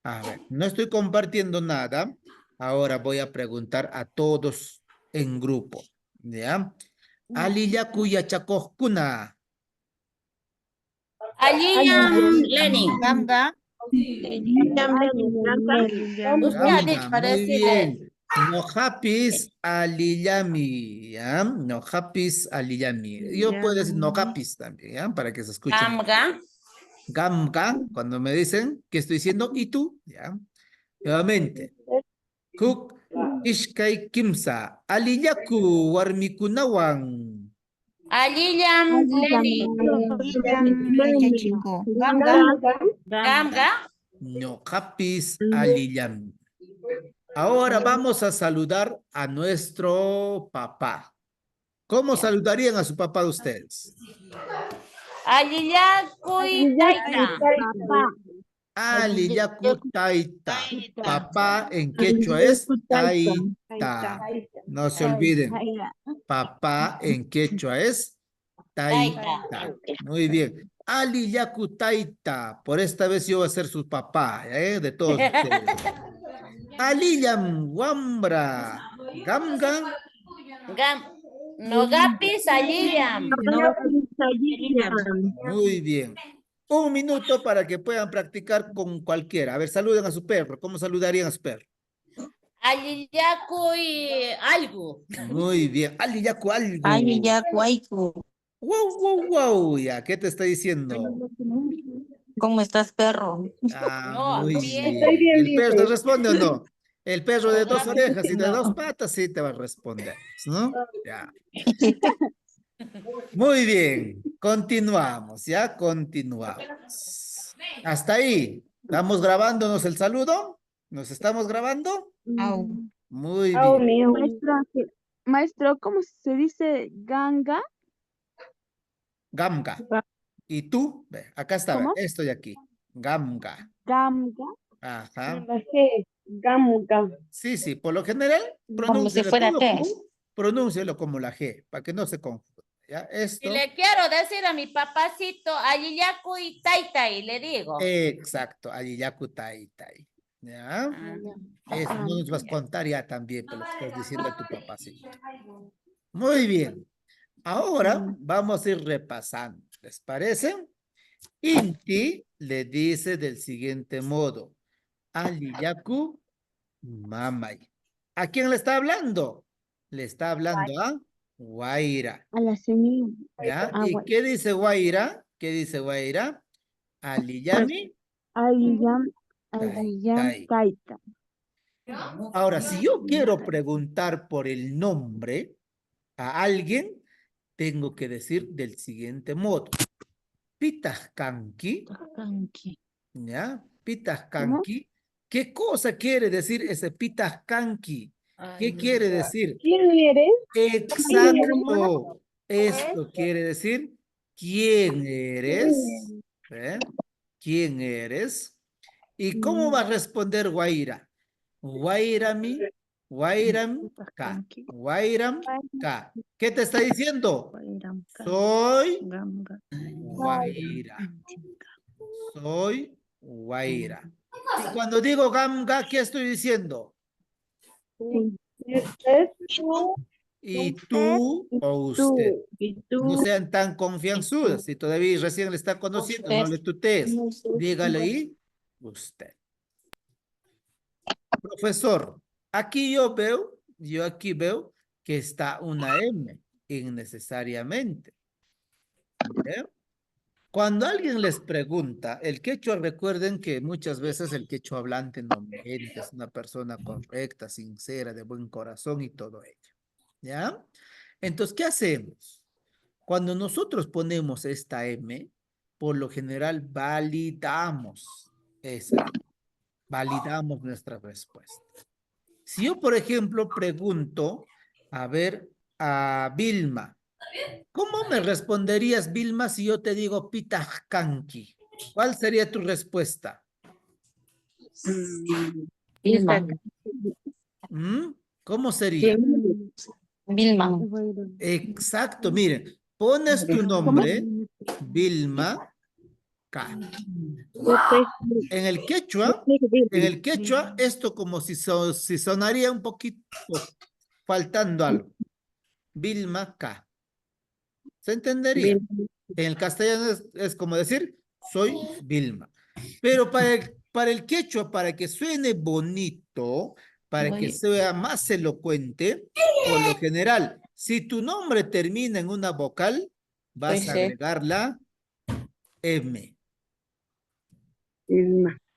A ver, no estoy compartiendo nada. Ahora voy a preguntar a todos en grupo, ¿ya? Aliyaku yachakohkuna. Aliyam Lenin. Ganga. Usted ha dicho para Muy decirle bien. No hapis aliyami, ¿ya? No hapis aliyami. Yo puedo decir no hapis también, ¿ya? Para que se escuche. Gamga. Gamga, cuando me dicen que estoy diciendo y tú, ¿ya? Nuevamente. Kuk ishkai kimsa aliyaku warmikunawan. Aliyam Lenin. Gamga. No hapis aliyami. Ahora vamos a saludar a nuestro papá. ¿Cómo saludarían a su papá de ustedes? Aliyakuy taita. Aliyaku taita. Papá en quechua es taita. No se olviden. Papá en quechua es taita. Muy bien. Aliyaku taita. Por esta vez yo voy a ser su papá, de todos ustedes. Aliyam wambra. Gamgam. Nogapis aliyam. Muy bien. Un minuto para que puedan practicar con cualquiera. A ver, saluden a su perro. ¿Cómo saludarían a su perro? Aliyakuy algo. Muy bien. Aliyaku algo. Aliyaku. Wow, wow, wow. Ya, ¿qué te está diciendo? ¿Cómo estás, perro? No, Muy bien. bien. ¿El perro te responde o no? El perro de dos orejas y de dos patas sí te va a responder, ¿no? Ya. Muy bien. Continuamos, ya continuamos. Hasta ahí. ¿Estamos grabándonos el saludo? ¿Nos estamos grabando? Muy bien. Maestro, ¿cómo se dice ganga? Gamga. ¿Y tú? Ve, acá está, ve, ¿Cómo? estoy aquí. Gamga. Gamga. Ajá. Gamga. Sí, sí, por lo general, Como si fuera G. pronúncialo como la G, para que no se confunda. ¿Ya? Esto. Y le quiero decir a mi papacito, Aliyakuy taita, y le digo. Exacto, Aliyaku taitai. ¿Ya? Eso no nos vas a contar ya también, por lo que estás diciendo a tu papacito. Muy bien. Ahora vamos a ir repasando. ¿Les parece? Inti le dice del siguiente modo. Aliyaku mamay. ¿A quién le está hablando? Le está hablando a Guaira. A la señora. ¿Ya? ¿Y qué dice Guaira? ¿Qué dice Guaira? Aliyami. Aliyam Tai. taita. Ahora, si yo quiero preguntar por el nombre a alguien, tengo que decir del siguiente modo. Pitaskanki. ¿Ya? Pitaskanki. ¿Qué cosa quiere decir ese pitaskanki? ¿Qué quiere decir? ¿Quién eres? Exacto. Esto quiere decir ¿quién eres? ¿Eh? ¿Quién eres? ¿Y cómo va a responder Guaira? Guairami, Guairam ka, Guairam ka. ¿Qué te está diciendo? Soy Guaira. Soy Guaira. Y cuando digo Gamga, ¿qué estoy diciendo? Y tú o usted. No sean tan confianzudos. Si todavía recién le están conociendo, no le tutees. Dígale ahí, usted. Profesor, aquí yo aquí veo que está una M, innecesariamente. ¿Eh? Cuando alguien les pregunta, el quechua, recuerden que muchas veces el quechua hablante no miente, es una persona correcta, sincera, de buen corazón y todo ello. ¿Ya? Entonces, ¿qué hacemos? Cuando nosotros ponemos esta M, por lo general validamos validamos nuestra respuesta. Si yo, por ejemplo, pregunto, a ver, a Vilma, ¿cómo me responderías, Vilma, si yo te digo Pitajkanki? ¿Cuál sería tu respuesta? Vilma. ¿Mm? ¿Cómo sería? Vilma. Exacto, miren. Pones tu nombre, Vilma K. En el quechua, esto como si sonaría un poquito faltando algo. Vilma K. ¿Se entendería? En el castellano es como decir, soy Vilma. Pero para el quechua, para que suene bonito, para que sea más elocuente, por lo general, si tu nombre termina en una vocal, vas a agregar la M.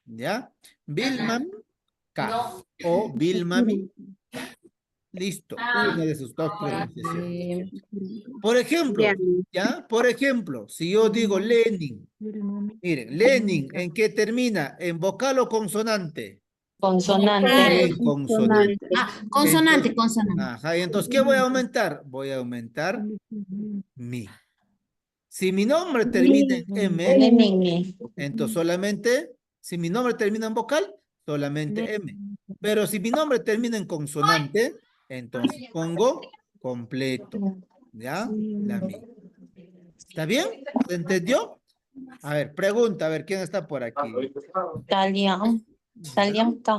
¿Ya? Vilma K. O Vilma Mi. Listo. Una de sus dos pronunciaciones. Por ejemplo, ¿ya? Por ejemplo, si yo digo Lenin, miren, Lenin, ¿en qué termina? ¿En vocal o consonante? Consonante. En consonante. Consonante, Entonces, consonante. ajá, y entonces, ¿qué voy a aumentar? Voy a aumentar mi. Si mi nombre termina en M, Lenin. entonces solamente, si mi nombre termina en vocal, solamente M. Pero si mi nombre termina en consonante, entonces pongo completo. ¿Ya? La mi. ¿Está bien? ¿Se entendió? A ver, pregunta, a ver, ¿quién está por aquí? Talian. Talian K.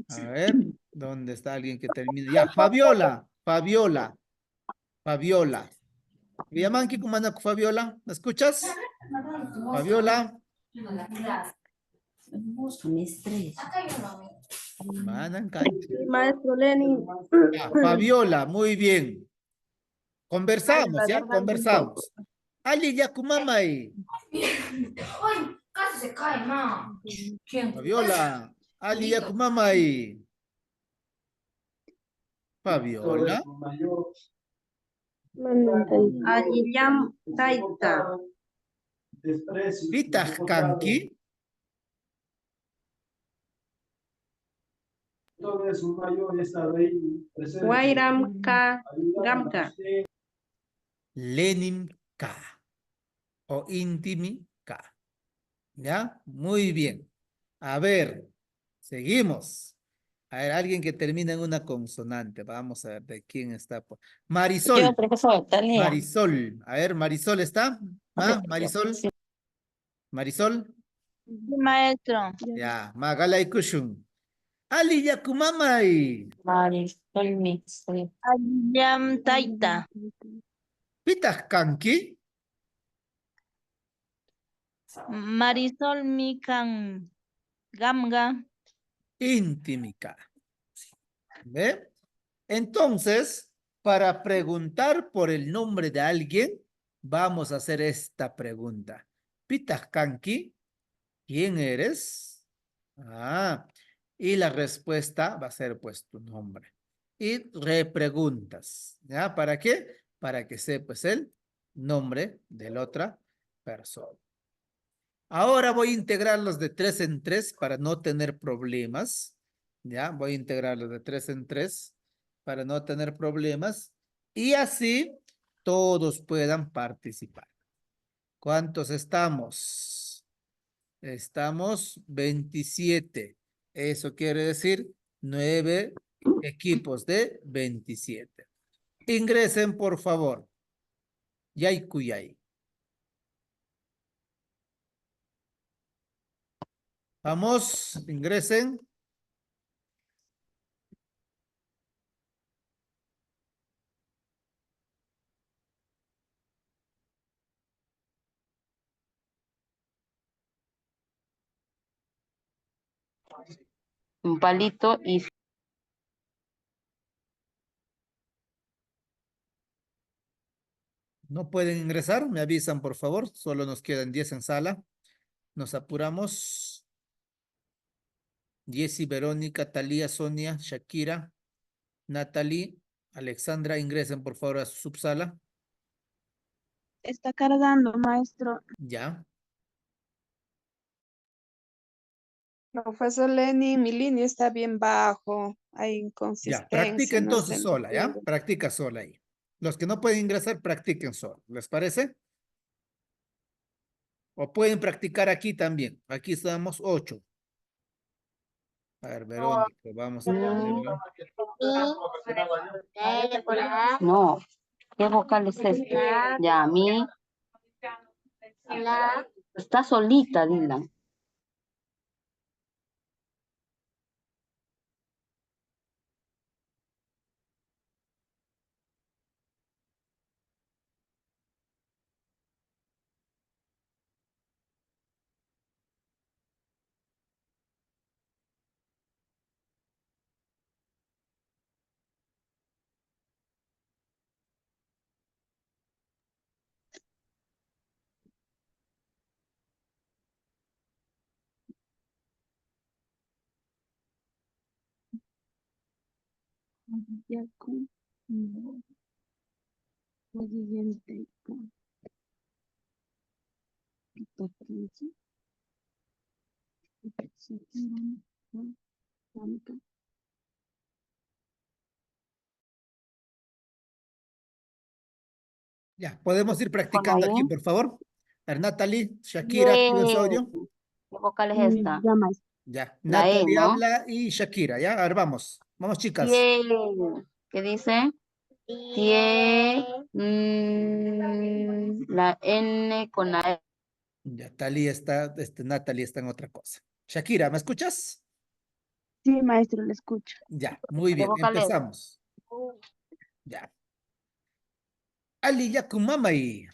A ver, ¿dónde está alguien que termine? Ya, Fabiola, Fabiola, Fabiola. ¿Me llaman aquí como anda Fabiola? ¿Me escuchas? Fabiola. Manan cancha. Maestro Lenin. Ya, Fabiola, muy bien. Conversamos, ¿ya? Conversamos. Ali Yakumamay. Casi se cae, ma. ¿Quién? Fabiola, Ali Yakumamay. Fabiola. Aliyam Taita. Pitah Kanki. Wairam Ka Gamka. Lenin K. O Intimi K. ¿Ya? Muy bien. A ver, seguimos. A ver, alguien que termina en una consonante. Vamos a ver de quién está. Marisol. Yo, profesor, Talian. Marisol. A ver, Marisol está. ¿Ah? Marisol. Marisol. Maestro. Ya. Magalay Kushun. Ali Yakumamay. Marisol Mix. Aliyam Taita. Pitah Kanki. Marisol Mikan Gamga. Intimica. ¿Ve? Entonces, para preguntar por el nombre de alguien, vamos a hacer esta pregunta. Pitah Kanki, ¿quién eres? Ah, y la respuesta va a ser pues tu nombre. Y repreguntas, ¿ya? ¿Para qué? Para que sepas el nombre de la otra persona. Ahora voy a integrarlos de 3 en 3 para no tener problemas. Ya, voy a integrarlos de 3 en 3 para no tener problemas. Y así todos puedan participar. ¿Cuántos estamos? Estamos 27. Eso quiere decir 9 equipos de 27. Ingresen, por favor. Yay Cuyay. Vamos, ingresen. Un palito y No pueden ingresar, me avisan por favor, solo nos quedan 10 en sala. Nos apuramos. Jessy, Verónica, Talía, Sonia, Shakira, Natalie, Alexandra, ingresen por favor a su subsala. Está cargando, maestro. Ya. Profesor Lenin, mi línea está bien bajo. Hay Ya, inconsistencia. practica no entonces se sola, ¿ya? entiende. Practica sola ahí. Los que no pueden ingresar, practiquen sola. ¿Les parece? O pueden practicar aquí también. Aquí estamos 8. A ver, Verónica, vamos a ponerlo. No. ¿Qué vocal es esta? Ya, mi. Está solita, Dylan. Ya, podemos ir Con practicando aquí, ahí. por favor. A ver, Natalie, Shakira, activen su audio. ¿Qué vocal es esta? Ya, maestro. Ya, La E, Natalie ¿no? habla y Shakira, ¿ya? A ver, vamos. Vamos, chicas. ¿Qué dice? Tie, la N con la E. Ya, Natalie está en otra cosa. Shakira, ¿me escuchas? Sí, maestro, le escucho. Ya, muy ¿Qué bien, vocal es? empezamos. Ya. Ali Yakumamay,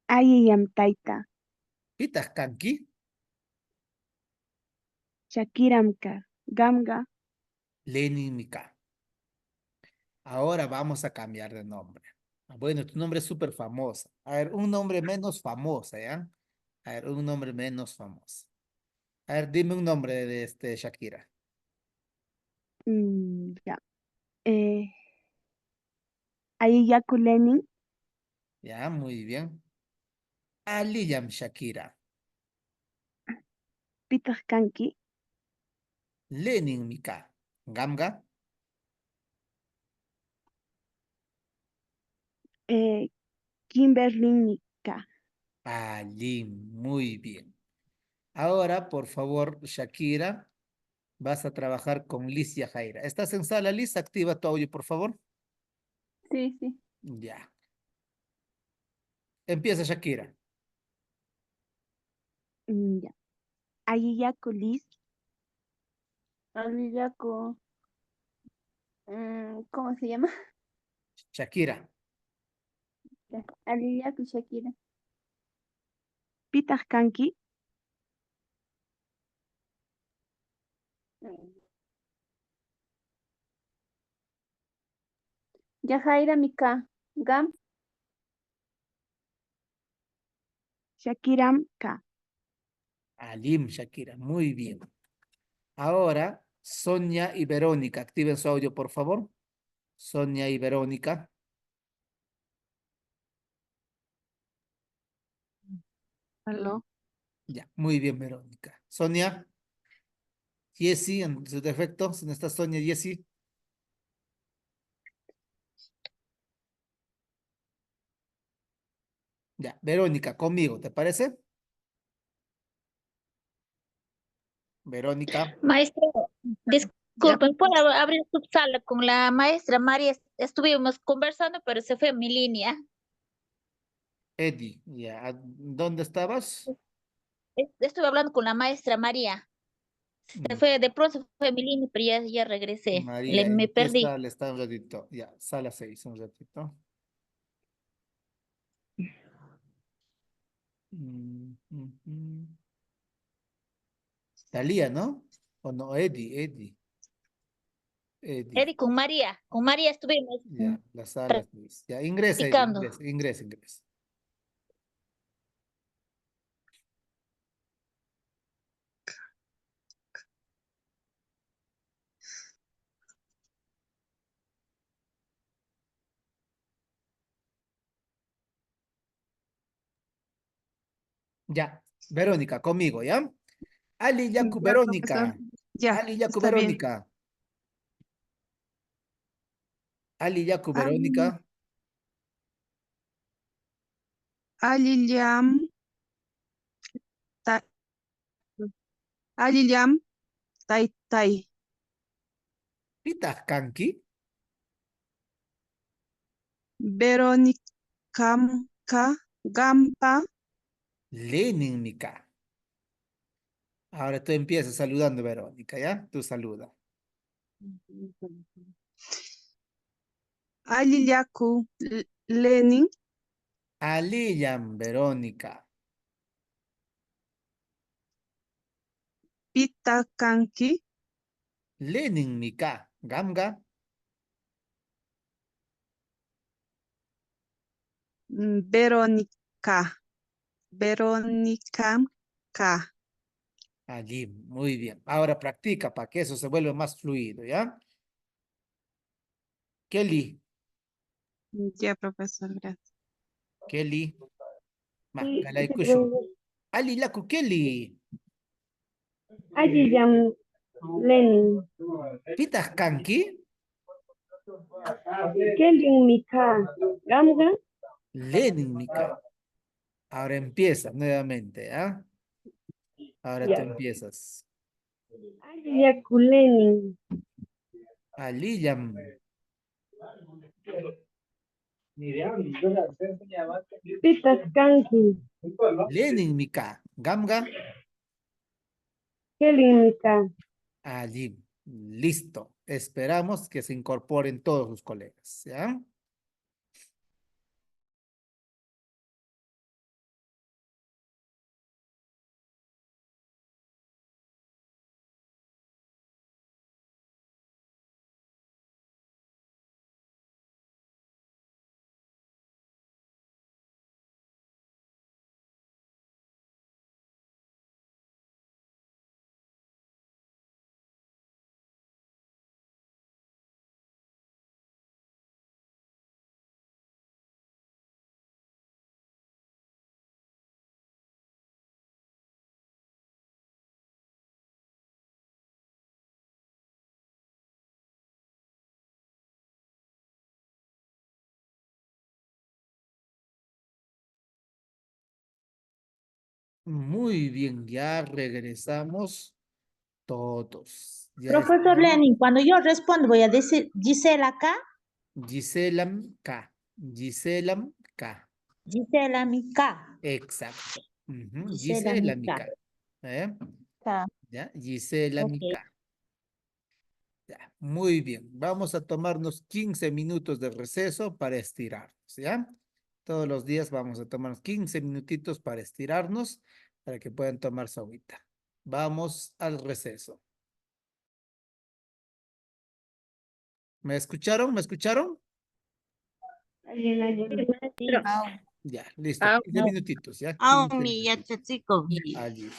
Ayiyam taita. Pitah Kanki, Shakiramka. Gamga. Lenin Mika. Ahora vamos a cambiar de nombre. Bueno, tu nombre es súper famoso. A ver, un nombre menos famoso, ¿ya? A ver, un nombre menos famoso. A ver, dime un nombre de Shakira. Ya. Ayiyaku Lenin. Ya, muy bien. Aliyam Shakira. Pitah Kanki. Lenin Mika. Gamga. Kimberly Nika. Alim, muy bien. Ahora, por favor, Shakira, vas a trabajar con Liz Yajaira. ¿Estás en sala, Liz? Activa tu audio, por favor. Sí, sí. Ya. Empieza, Shakira. Ya. Ayiyaku Liz. Ayiyaku. ¿Cómo se llama? Shakira. Ayiyaku Shakira. Pitah Kanki. Yajaira Mika. Gam. Shakiram Ka. Alim, Shakira. Muy bien. Ahora, Sonia y Verónica. Activen su audio, por favor. Sonia y Verónica. Aló. Ya, muy bien, Verónica. Sonia, Jessie, en su defecto, si no está Sonia, Jessie. Ya, Verónica, conmigo, ¿te parece? Verónica, Maestro, disculpen, ¿puedo abrir su sala con la maestra María? Estuvimos conversando, pero se fue mi línea. Eddie, ya, ¿dónde estabas? Estuve hablando con la maestra María. Se fue, de pronto se fue mi línea, pero ya regresé. María, Me ¿en qué perdí. sala está un ratito? Ya, sala 6, un ratito. Talía, ¿no? O no, Eddie. Eddie, con María estuvimos Ya, la sala 6. Ya, ingresa, Eddie, practicando. ingresa. Ya, Verónica, conmigo, ¿ya? Ali Yaku Ya, profesor. Verónica. Ya, Ali Yaku está bien. Verónica. Ali Yaku Ali, Verónica. Aliliam, ta, Aliliam, Taytay. Pitaq kanki? Verónica Gampa. Lenin Mika. Ahora tú empiezas saludando, Verónica, ¿ya? Tú saluda. Alillaku Lenin. Aliyam, Verónica. Pitakanki. Lenin Mika. Gamga. Verónica. Verónica K. Allí, muy bien. Ahora practica para que eso se vuelva más fluido, ¿ya? Kelly, Ya, profesor, gracias. Kelly. Ma, Sí, kalay sí, kushu. profesor. Ali laku Kelly. Aliyam Lenin. Pitaq kanki? Kelvin Mika. Gamga. Lenin Mika. Ahora empieza nuevamente, ¿ah? Ahora tú Ya. empiezas. Aliyaku Lenin. Aliyam. Pitaskanki. Lenin Mika. Gamga. Kelvin Mika. Allí. Listo. Esperamos que se incorporen todos sus colegas, ¿ya? Muy bien, ya regresamos todos. Ya Profesor estamos. Lenin, cuando yo respondo voy a decir Gisela acá, Giselam K. Giselam K. Gisela mi K, Exacto. Ujú, Gisela mi Gisela K. Mica. ¿Eh? K. ¿Ya? Gisela Ok. Mica. Ya. Muy bien. Vamos a tomarnos 15 minutos de receso para estirarnos, ¿ya? Todos los días vamos a tomarnos 15 minutitos para estirarnos para que puedan tomar su agüita. Vamos al receso. ¿Me escucharon? ¿Me escucharon? Ya, listo. 15 minutitos, ¿ya? 15 minutitos. Allí.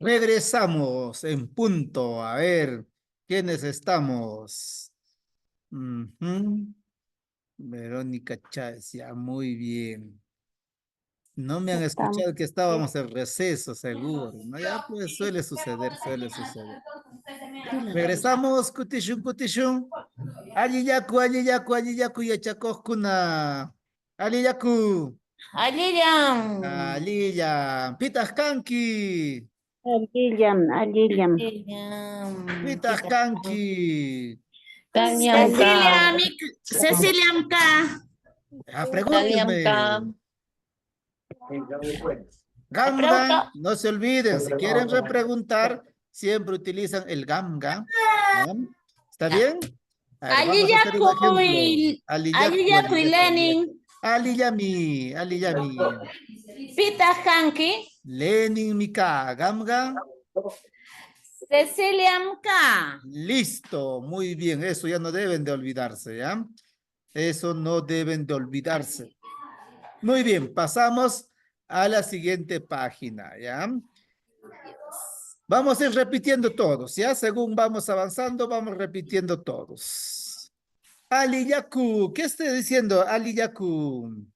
Regresamos en punto. A ver, ¿quiénes estamos? Ujú. Verónica Chávez, ya, muy bien. No me han Estamos. escuchado que estábamos en receso, seguro. No, ya pues suele suceder, suele suceder. Regresamos, kutishun, kutishun. Aliyaku, aliyaku, aliyaku, yachakoskuna. Aliyaku. Aliliam. Aliya. Pitas kanki. Aliliam. Aliliam. Pitas kanki. Cecilia, Cecilia Mka. Pregúnteme. Gamga, no se olviden, si quieren repreguntar, siempre utilizan el gamga. ¿No? ¿Está bien? A ver, vamos a hacer un ejemplo. Aliyaku y Lenin. Aliyami, aliyami. Pita Hanki. Lenin Mika, gamga. Cecilia Mka. Listo, muy bien, eso ya no deben de olvidarse, ¿ya? Eso no deben de olvidarse. Muy bien, pasamos a la siguiente página, ¿ya? Vamos a ir repitiendo todos, ¿ya? Según vamos avanzando, vamos repitiendo todos. Aliyaku, ¿qué estoy diciendo, Aliyaku?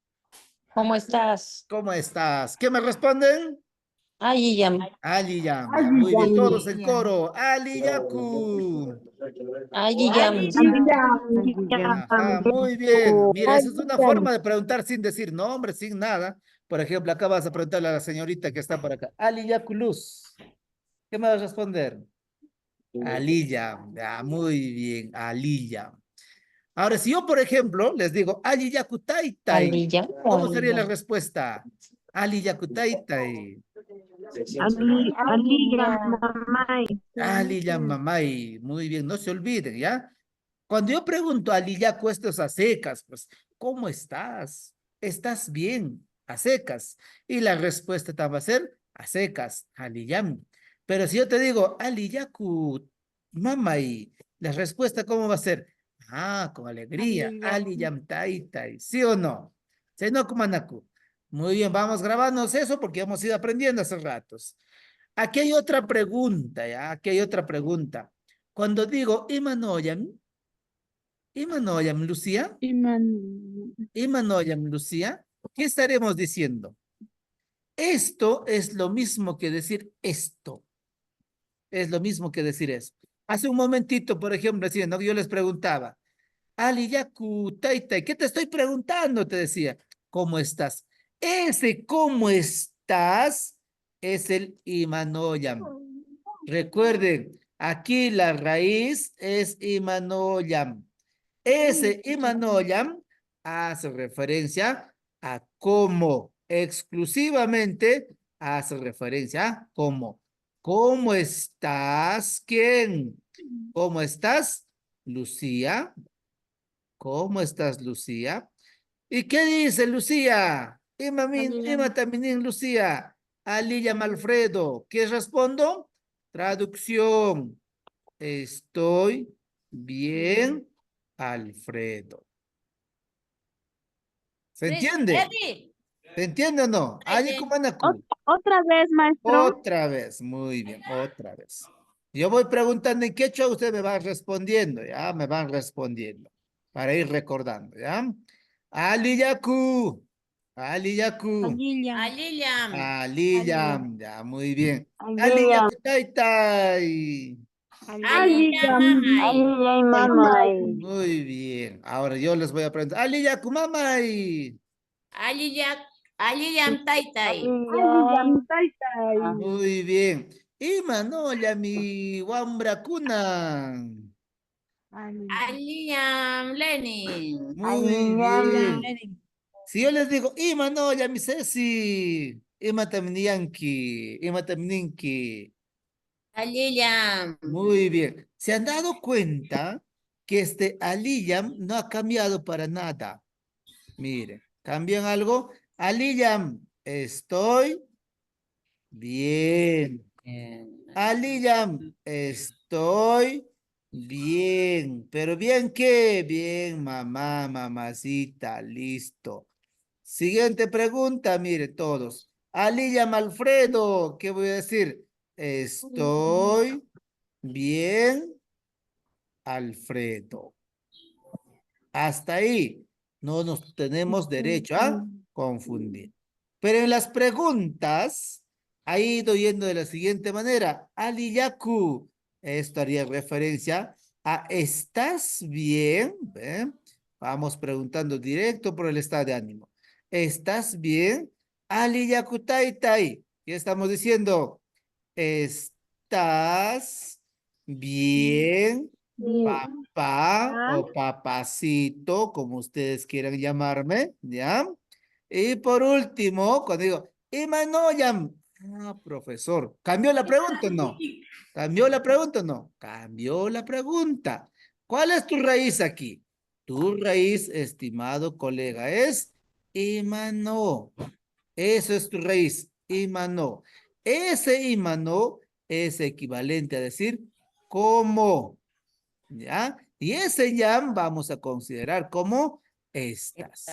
¿Cómo estás? ¿Cómo estás? ¿Qué me responden? Aliyam. Aliyam, ya, muy bien, todos en coro. Aliyaku. Aliyam. Ajá, muy bien. Mira, esa es una forma de preguntar sin decir nombre, sin nada. Por ejemplo, acá vas a preguntarle a la señorita que está por acá. Aliyakuluz. ¿Qué me vas a responder? Aliyam. Ya, muy bien, Aliyam. Ahora, si yo, por ejemplo, les digo Aliyakutaitai, Aliyam. ¿cómo sería la respuesta? Aliyakutaitai. Aliyam mamai. Muy bien, no se olviden, ¿ya? Cuando yo pregunto a Liyaku esto es a secas, pues, ¿cómo estás? ¿Estás bien? A secas. Y la respuesta también va a ser a secas, Aliyam. Pero si yo te digo, Aliyaku, mamai, la respuesta ¿cómo va a ser? Ah, con alegría, Aliyam taitai, ¿sí o no? ¿Sí no, Kumanaku? Muy bien, vamos grabándonos eso porque hemos ido aprendiendo hace ratos. Aquí hay otra pregunta, ¿ya? Aquí hay otra pregunta. Cuando digo Imanoyam, Imanoyam, Lucía. Imanoyam, Lucía. ¿Qué estaremos diciendo? Esto es lo mismo que decir esto. Es lo mismo que decir eso. Hace un momentito, por ejemplo, decía, ¿no? Yo les preguntaba, Aliyaku, Taitai, ¿qué te estoy preguntando? Te decía, ¿cómo estás? Ese ¿cómo estás? Es el Imanoyam. Recuerden, aquí la raíz es Imanoyam. Ese Imanoyam hace referencia a cómo, exclusivamente hace referencia a cómo. ¿Cómo estás? ¿Quién? ¿Cómo estás? Lucía. ¿Cómo estás, Lucía? ¿Y qué dice Lucía? Ima también, Lucía. Aliyam Alfredo. ¿Qué respondo? Traducción. Estoy bien, Alfredo. ¿Se entiende? ¿Se entiende o no? Otra vez, maestro. Otra vez, muy bien, otra vez. Yo voy preguntando en quechua, usted me va respondiendo, ¿ya? Me van respondiendo para ir recordando, ¿ya? Aliyaku, Aliyaku, Aliliam. Aliyam, ya, muy bien. Aliyaku Taitai. Aliliam. Muy bien. Ahora yo les voy a preguntar. Aliyaku mamai. Aliliam Taitai. Muy bien. Imanoya mi wambrakuna. Aliliam Lenin. Muy bien. Si yo les digo, Imanoya mi Ceci. Imatamnianki. Imatamninki. Aliliam. Muy bien. ¿Se han dado cuenta que este Aliyam no ha cambiado para nada? Mire, ¿cambian algo? Aliyam, estoy bien. Aliyam, estoy bien. ¿Pero bien qué? Bien, mamá, mamacita, listo. Siguiente pregunta, mire todos. Aliyam Alfredo, ¿qué voy a decir? Estoy bien, Alfredo. Hasta ahí. No nos tenemos derecho a confundir. Pero en las preguntas, ha ido yendo de la siguiente manera. Aliyaku. Esto haría referencia a ¿estás bien? ¿Ve? Vamos preguntando directo por el estado de ánimo. ¿Estás bien? Aliyaku tai tai. ¿Qué estamos diciendo? ¿Estás bien? Papá o papacito, como ustedes quieran llamarme, ¿ya? Y por último, cuando digo, Imanoyam, profesor, ¿cambió la pregunta o no? ¿Cambió la pregunta o no? Cambió la pregunta. ¿Cuál es tu raíz aquí? Tu raíz, estimado colega, es Imano. Eso es tu raíz, Imano. Ese Imano es equivalente a decir ¿cómo? ¿Ya? Y ese yam vamos a considerar como estás.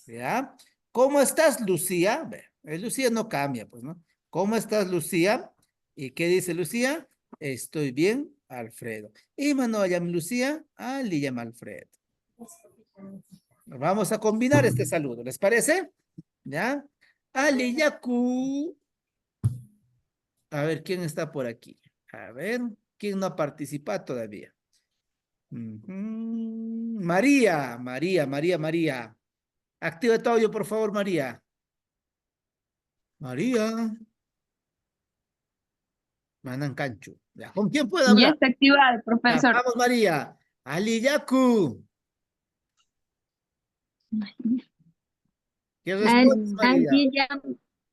¿Ya? ¿Cómo estás, Lucía? Ve, Lucía no cambia, pues, ¿no? ¿Cómo estás, Lucía? ¿Y qué dice Lucía? Estoy bien, Alfredo. Y Manuel llama Lucía, Ali llama Alfredo. Vamos a combinar este saludo, ¿les parece? ¿Ya? Ali Yaku. A ver, ¿quién está por aquí? A ver, ¿quién no ha participado todavía? María, María. Activa tu audio, por favor, María. María. Manan Cancho. Ya, ¿con quién puede hablar? Ya está activado, Ya, profesor. vamos, María. Aliyaku. ¿Qué respondes, María?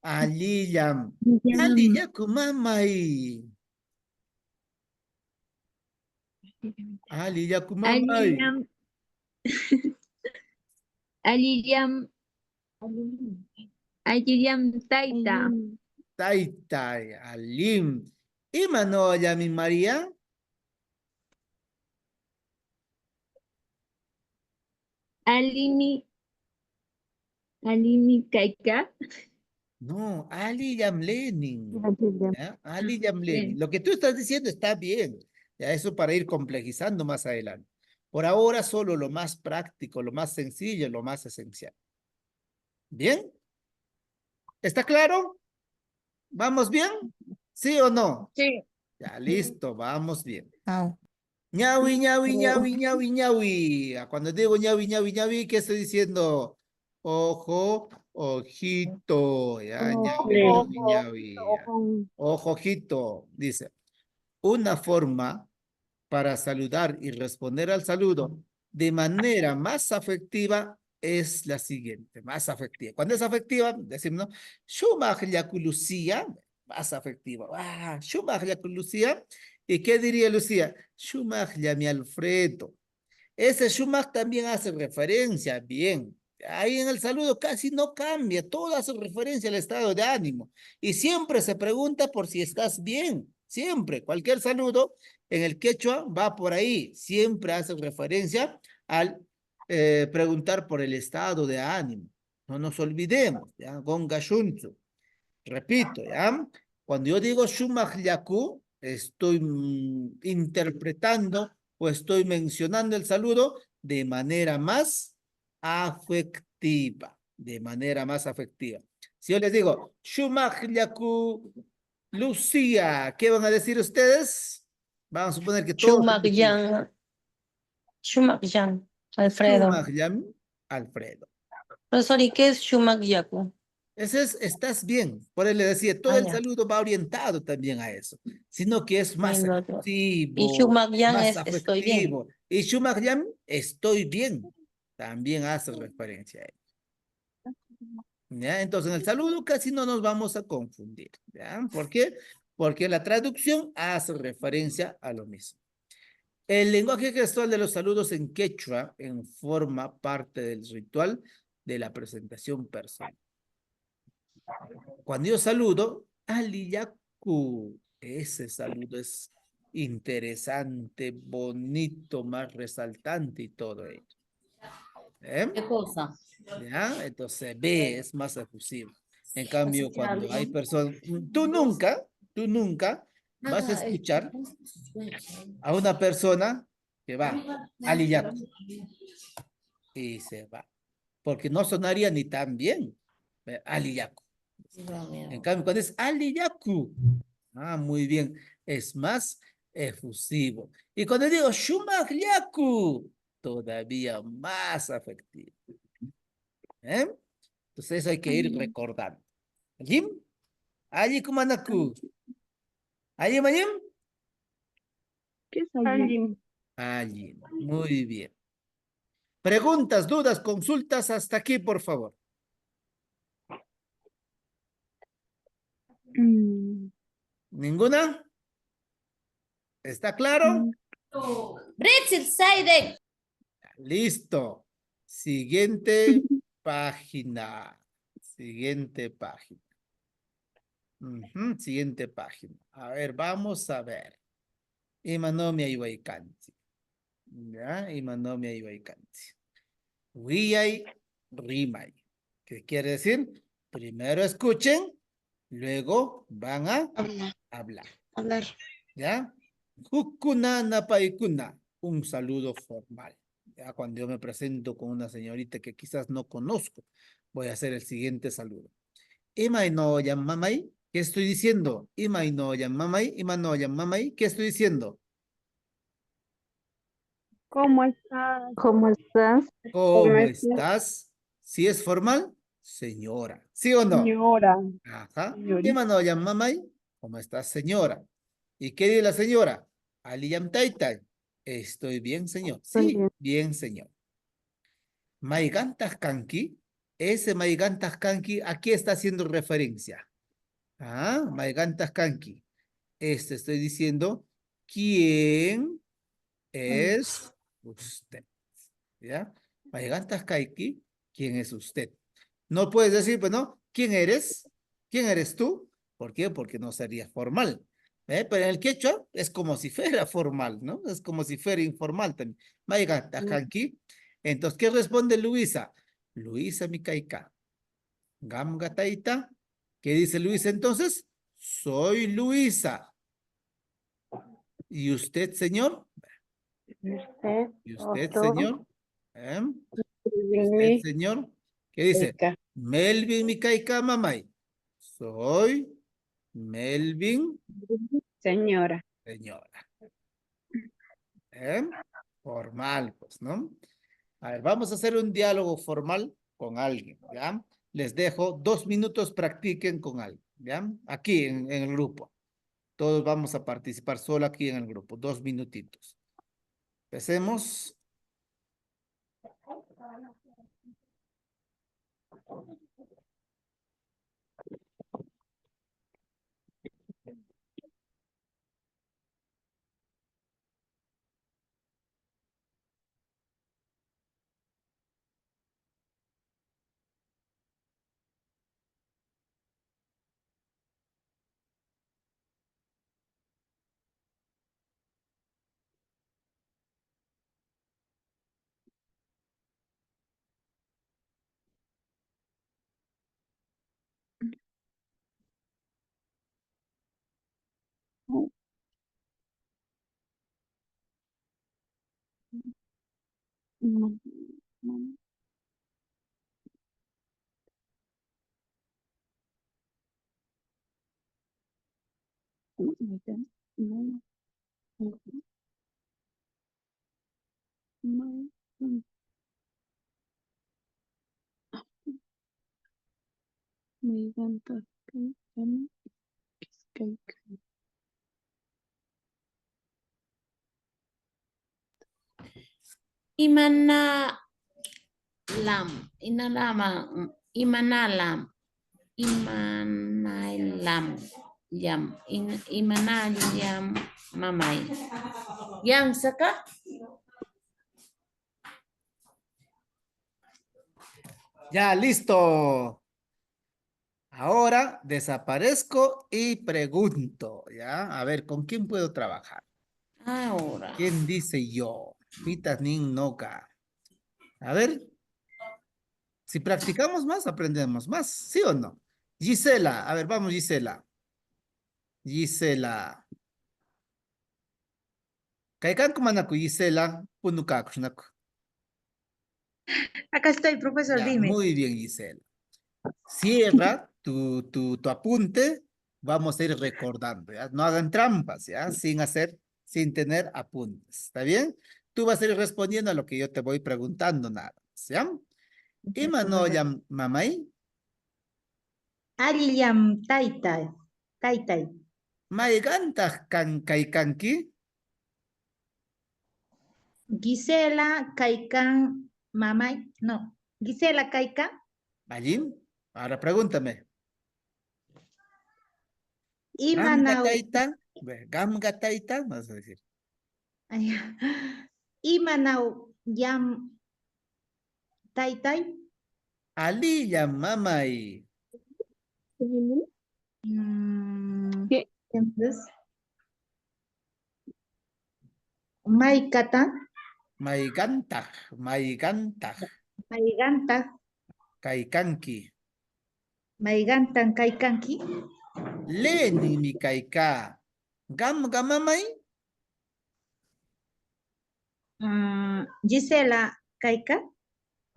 Aliyam. Aliyaku, mamay. Aliyaku, mamay. Taita. Taita, Alim. ¿Y Manoya, mi María? Alini Kaika. No, Ali Yamlenin. ¿Ya? Ali Yamlenin. Lo que tú estás diciendo está bien. Ya, eso para ir complejizando más adelante. Por ahora solo lo más práctico, lo más sencillo, lo más esencial. ¿Bien? ¿Está claro? ¿Vamos bien? ¿Sí o no? Sí. Ya, listo, vamos bien. Ñawi, ñawi, ñawi, ñawi, ñawi. Cuando digo ñawi, ñawi, ñawi, ¿qué estoy diciendo? Ojo, ojito. Ya, ñawi, ñawi, ñawi. Ya. Ojo, ojito. Dice, una forma para saludar y responder al saludo de manera más afectiva es la siguiente, más afectiva. Cuando es afectiva, decimos, ¿no? Shumach yaku Lucía, más afectiva. Shumach yaku Lucía. ¿Y qué diría Lucía? Shumach ya mi Alfredo. Ese Shumach también hace referencia, bien. Ahí en el saludo casi no cambia, todo hace referencia al estado de ánimo. Y siempre se pregunta por si estás bien, siempre. Cualquier saludo en el quechua va por ahí, siempre hace referencia al preguntar por el estado de ánimo. No nos olvidemos, ¿ya? Gonga Shunzu. Repito, ¿ya? Cuando yo digo Shumach Yaku, estoy interpretando o estoy mencionando el saludo de manera más afectiva. De manera más afectiva. Si yo les digo Shumach Yaku Lucía, ¿qué van a decir ustedes? Vamos a suponer que todos. Shumakyan, Alfredo. Shumakyan, Alfredo. Profesor, ¿y qué es Shumakyaku? Ese es, estás bien. Por él le decía, todo el saludo va orientado también a eso, sino que es más afectivo, Y Shumakyan más es estoy bien. afectivo. Y Shumakyan, estoy bien, también hace referencia a él. ¿Ya? Entonces, en el saludo casi no nos vamos a confundir. ¿Ya? ¿Por qué? Porque la traducción hace referencia a lo mismo. El lenguaje gestual de los saludos en quechua forma parte del ritual de la presentación personal. Cuando yo saludo, Aliyaku, ese saludo es interesante, bonito, más resaltante y todo ello. ¿Qué cosa? ¿Ya? Entonces, B es más efusivo. En cambio, cuando hay personas, tú nunca, tú nunca vas a Ah, escuchar a una persona que va aliyaku y se va. Porque no sonaría ni tan bien. Aliyaku. En cambio, cuando es aliyaku, muy bien, es más efusivo. Y cuando digo shumagliaku, todavía más afectivo. ¿Eh? Entonces eso hay que ir recordando. ¿Jim? Allí kumanaku. ¿Allí mayim? ¿Qué es allí? Allí. Muy bien. Preguntas, dudas, consultas hasta aquí, por favor. ¿Ninguna? ¿Está claro? Britsil Seidek. Listo. Siguiente página. Siguiente página. Siguiente página. A ver, vamos a ver. Imanomi Iwaikanti. ¿Ya? Imanomi Iwaikanti. Wiyai Rimai. ¿Qué quiere decir? Primero escuchen, luego van a hablar. ¿Ya? Hukuna napaikuna. Un saludo formal. Ya cuando yo me presento con una señorita que quizás no conozco, voy a hacer el siguiente saludo. Imai no mamai. ¿Qué estoy diciendo? Imai no mamai. Ima no mamai. ¿Qué estoy diciendo? ¿Cómo estás? ¿Cómo estás? ¿Cómo estás? Si es formal, señora. ¿Sí o no? Señora. Ajá. Señorita. Ima no mamai. ¿Cómo estás, señora? ¿Y qué dice la señora? Aliyam taitai. Estoy bien, señor. Sí, bien, señor. Maigantas kanki. Ese maigantas kanki, aquí está haciendo referencia. Maigantas kanki. Estoy diciendo, ¿quién es usted? ¿Ya? Maigantas kaiki, ¿quién es usted? No puedes decir, pues no, ¿quién eres? ¿Quién eres tú? ¿Por qué? Porque no sería formal. Pero en el quechua es como si fuera formal, ¿no? Es como si fuera informal también. Maigantas kanki. Entonces, ¿qué responde Luisa? Luisa Mikaika. Gamgataita. ¿Qué dice Luisa entonces? Soy Luisa. ¿Y usted, señor? ¿Y usted, señor? ¿Y usted, señor? ¿Qué dice? Melvin Mikaika Mamay. Soy Melvin. Señora. Señora. Formal, pues, ¿no? A ver, vamos a hacer un diálogo formal con alguien, ¿ya? Les dejo 2 minutos, practiquen con alguien, ¿ya? Aquí en el grupo. Todos vamos a participar solo aquí en el grupo. 2 minutitos. Empecemos. Imana lam, imanalam, imanalam, imanalam, mamay. Yang saka? Ya, listo. Ahora desaparezco y pregunto, ¿ya? A ver, ¿con quién puedo trabajar? Ahora. ¿Quién dice yo? Pitanin noca. A ver, si practicamos más, aprendemos más, ¿sí o no? Gisela, a ver, vamos, Gisela. Gisela. Kaikan kumanaku Gisela, punukakushnaku. Acá estoy, profesor, Ya, dime. muy bien, Gisela. Cierra tu apunte. Vamos a ir recordando, ¿ya? No hagan trampas, ¿ya? Sin tener apuntes, ¿está bien? Tú vas a ir respondiendo a lo que yo te voy preguntando, nada más, ¿ya? Imanoyam mamay, Aliyam taitai. Taitai. maigantah kanki, Gisela Kaikan Mamay. No. Gisela Kaikan. Mayim. Ahora pregúntame. Imanau. Gamgataita, vas a decir. Ay, Imanau Yam Taitai. Aliyam mamay, ¿Qué? Entonces, Maikata. maigantah, Maiganta. kaikanki. Maigantan Kaikanki. Leni mi kaika. Gamamay. Gisela Kaika.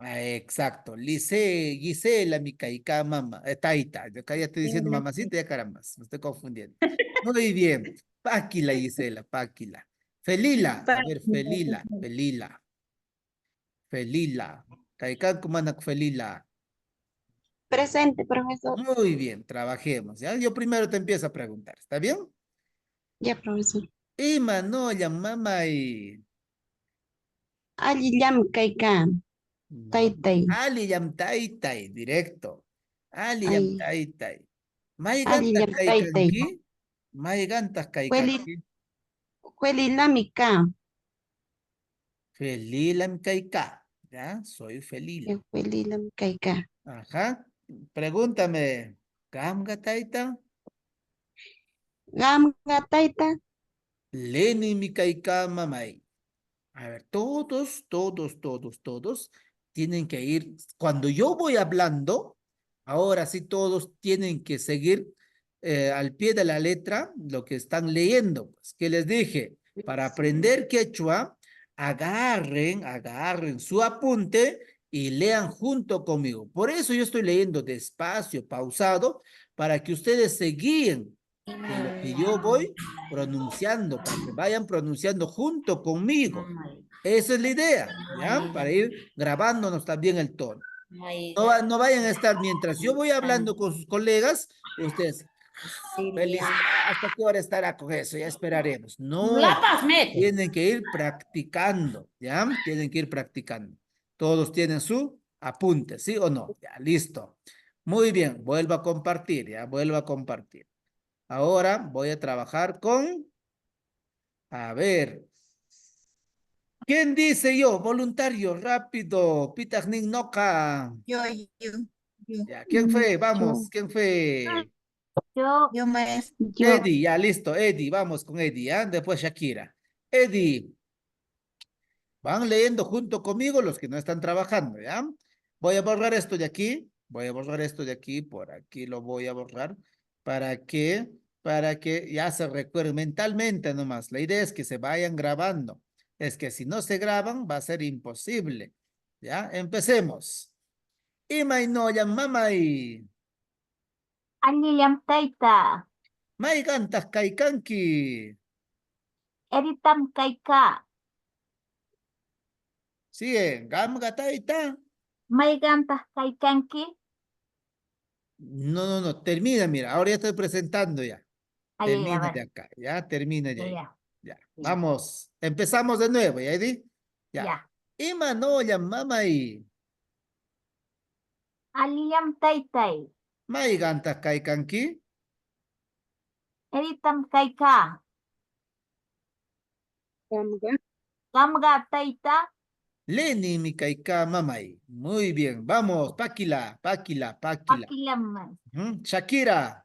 Exacto. Gisela, mi caica, mamá. Taita. Yo acá ya estoy diciendo mamacita, ya carambas. Me estoy confundiendo. Muy bien. Páquila, Gisela, Páquila. Felila. A ver, Felila. Caica, kumanak Felila. Presente, profesor. Muy bien, trabajemos. ¿Ya? Yo primero te empiezo a preguntar. ¿Está bien? Ya, profesor. Imanoya, mamá y... Aliyam Kaika. No. Taitai. Aliyam taitai, directo. Aliyam Ay. taitai. Maigantas Aliyam Taitai. kaikanki. Maigantas Hueli, kaikanki. Huelilamika. Felilam kaika. Ya, soy felila. Huelilam Kaika. Ajá. Pregúntame. Gamga taita. Gamga Taita. Leni mi kaika mamai. A ver, todos tienen que ir. Cuando yo voy hablando, ahora sí todos tienen que seguir al pie de la letra lo que están leyendo. Pues, ¿qué les dije? Para aprender quechua, agarren su apunte y lean junto conmigo. Por eso yo estoy leyendo despacio, pausado, para que ustedes se guíen de lo que yo voy pronunciando, para que vayan pronunciando junto conmigo. Esa es la idea, ¿ya? Para ir grabándonos también el tono. No vayan a estar mientras yo voy hablando con sus colegas, ustedes, feliz, ¿hasta qué hora estará con eso? Ya esperaremos. No, tienen que ir practicando, ¿ya? Tienen que ir practicando. Todos tienen su apunte, ¿sí o no? Ya, listo. Muy bien, vuelvo a compartir, ya, vuelvo a compartir. Ahora voy a trabajar con, a ver, ¿quién dice yo? Voluntario, rápido, Pitagnin Noca. Yo. Ya, ¿quién fue? Vamos, Yo. ¿quién fue? Yo, maestro. Yo. Eddie, ya, listo, Eddie, vamos con Eddie, ¿ya? Después Shakira. Eddie, van leyendo junto conmigo los que no están trabajando, ¿ya? Voy a borrar esto de aquí, por aquí lo voy a borrar, para que, ya se recuerden mentalmente nomás. La idea es que se vayan grabando. Es que si no se graban va a ser imposible, ¿ya? Empecemos. Imay no mamay. Aliyam Taita. Maigantas kaikanki. Eritam Kaika. Sigue, gamgataita. Maigantas Kaikanki. No, termina, mira, ahora ya estoy presentando ya. Termina de acá, ya, termina de ahí. Ya, vamos, empezamos de nuevo, ¿ya, Eddie? Ya. Ima no mamay. Aliyam Taitai. Maigantas kaikanki. Eritam Kaika. Gamga. Gamga Taita. Leni mi kaika mamay. Muy bien, vamos, Páquila. Pakilam. Shakira.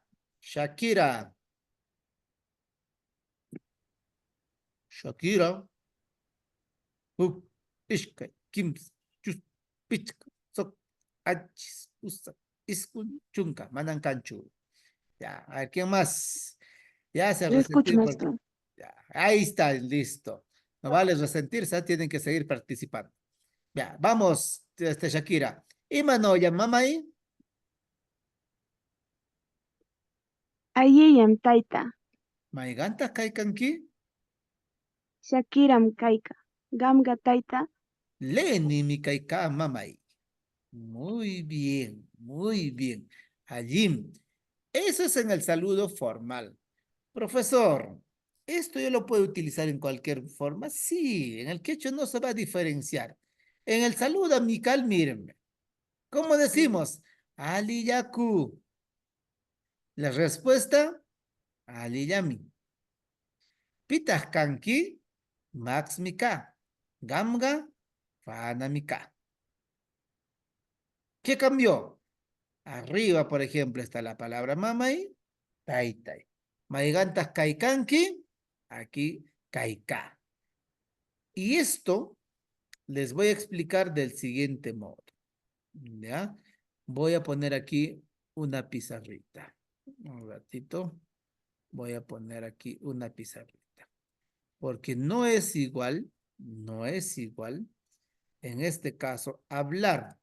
Ishkay, kims, chus, pichka, sok, achis, usa, iskun, chunka, manancanchu. Ya, a ver, ¿quién más? Ya se Lo escucho, resentir. maestro. Ya, ahí está, listo. No vale resentirse, tienen que seguir participando. Ya, vamos, Shakira. Imano ya mamay, Ayeyam taita. maiganta kaikanki, Shakiram kaika. Gamga taita. leni mi kaika mamay. Muy bien, muy bien. Allí. Eso es en el saludo formal. Profesor, ¿esto yo lo puedo utilizar en cualquier forma? Sí, en el quechua no se va a diferenciar. En el saludo amical, mírenme. ¿Cómo decimos? Aliyaku. La respuesta, aliyami. Pitah kanki, max mika. Gamga, fana mika. ¿Qué cambió? Arriba, por ejemplo, está la palabra mamay, taitai. Maigantas kaikanki, aquí kaika. Y esto les voy a explicar del siguiente modo. ¿Ya? Voy a poner aquí una pizarrita. Un ratito. Voy a poner aquí una pizarrita. Porque no es igual, en este caso, hablar.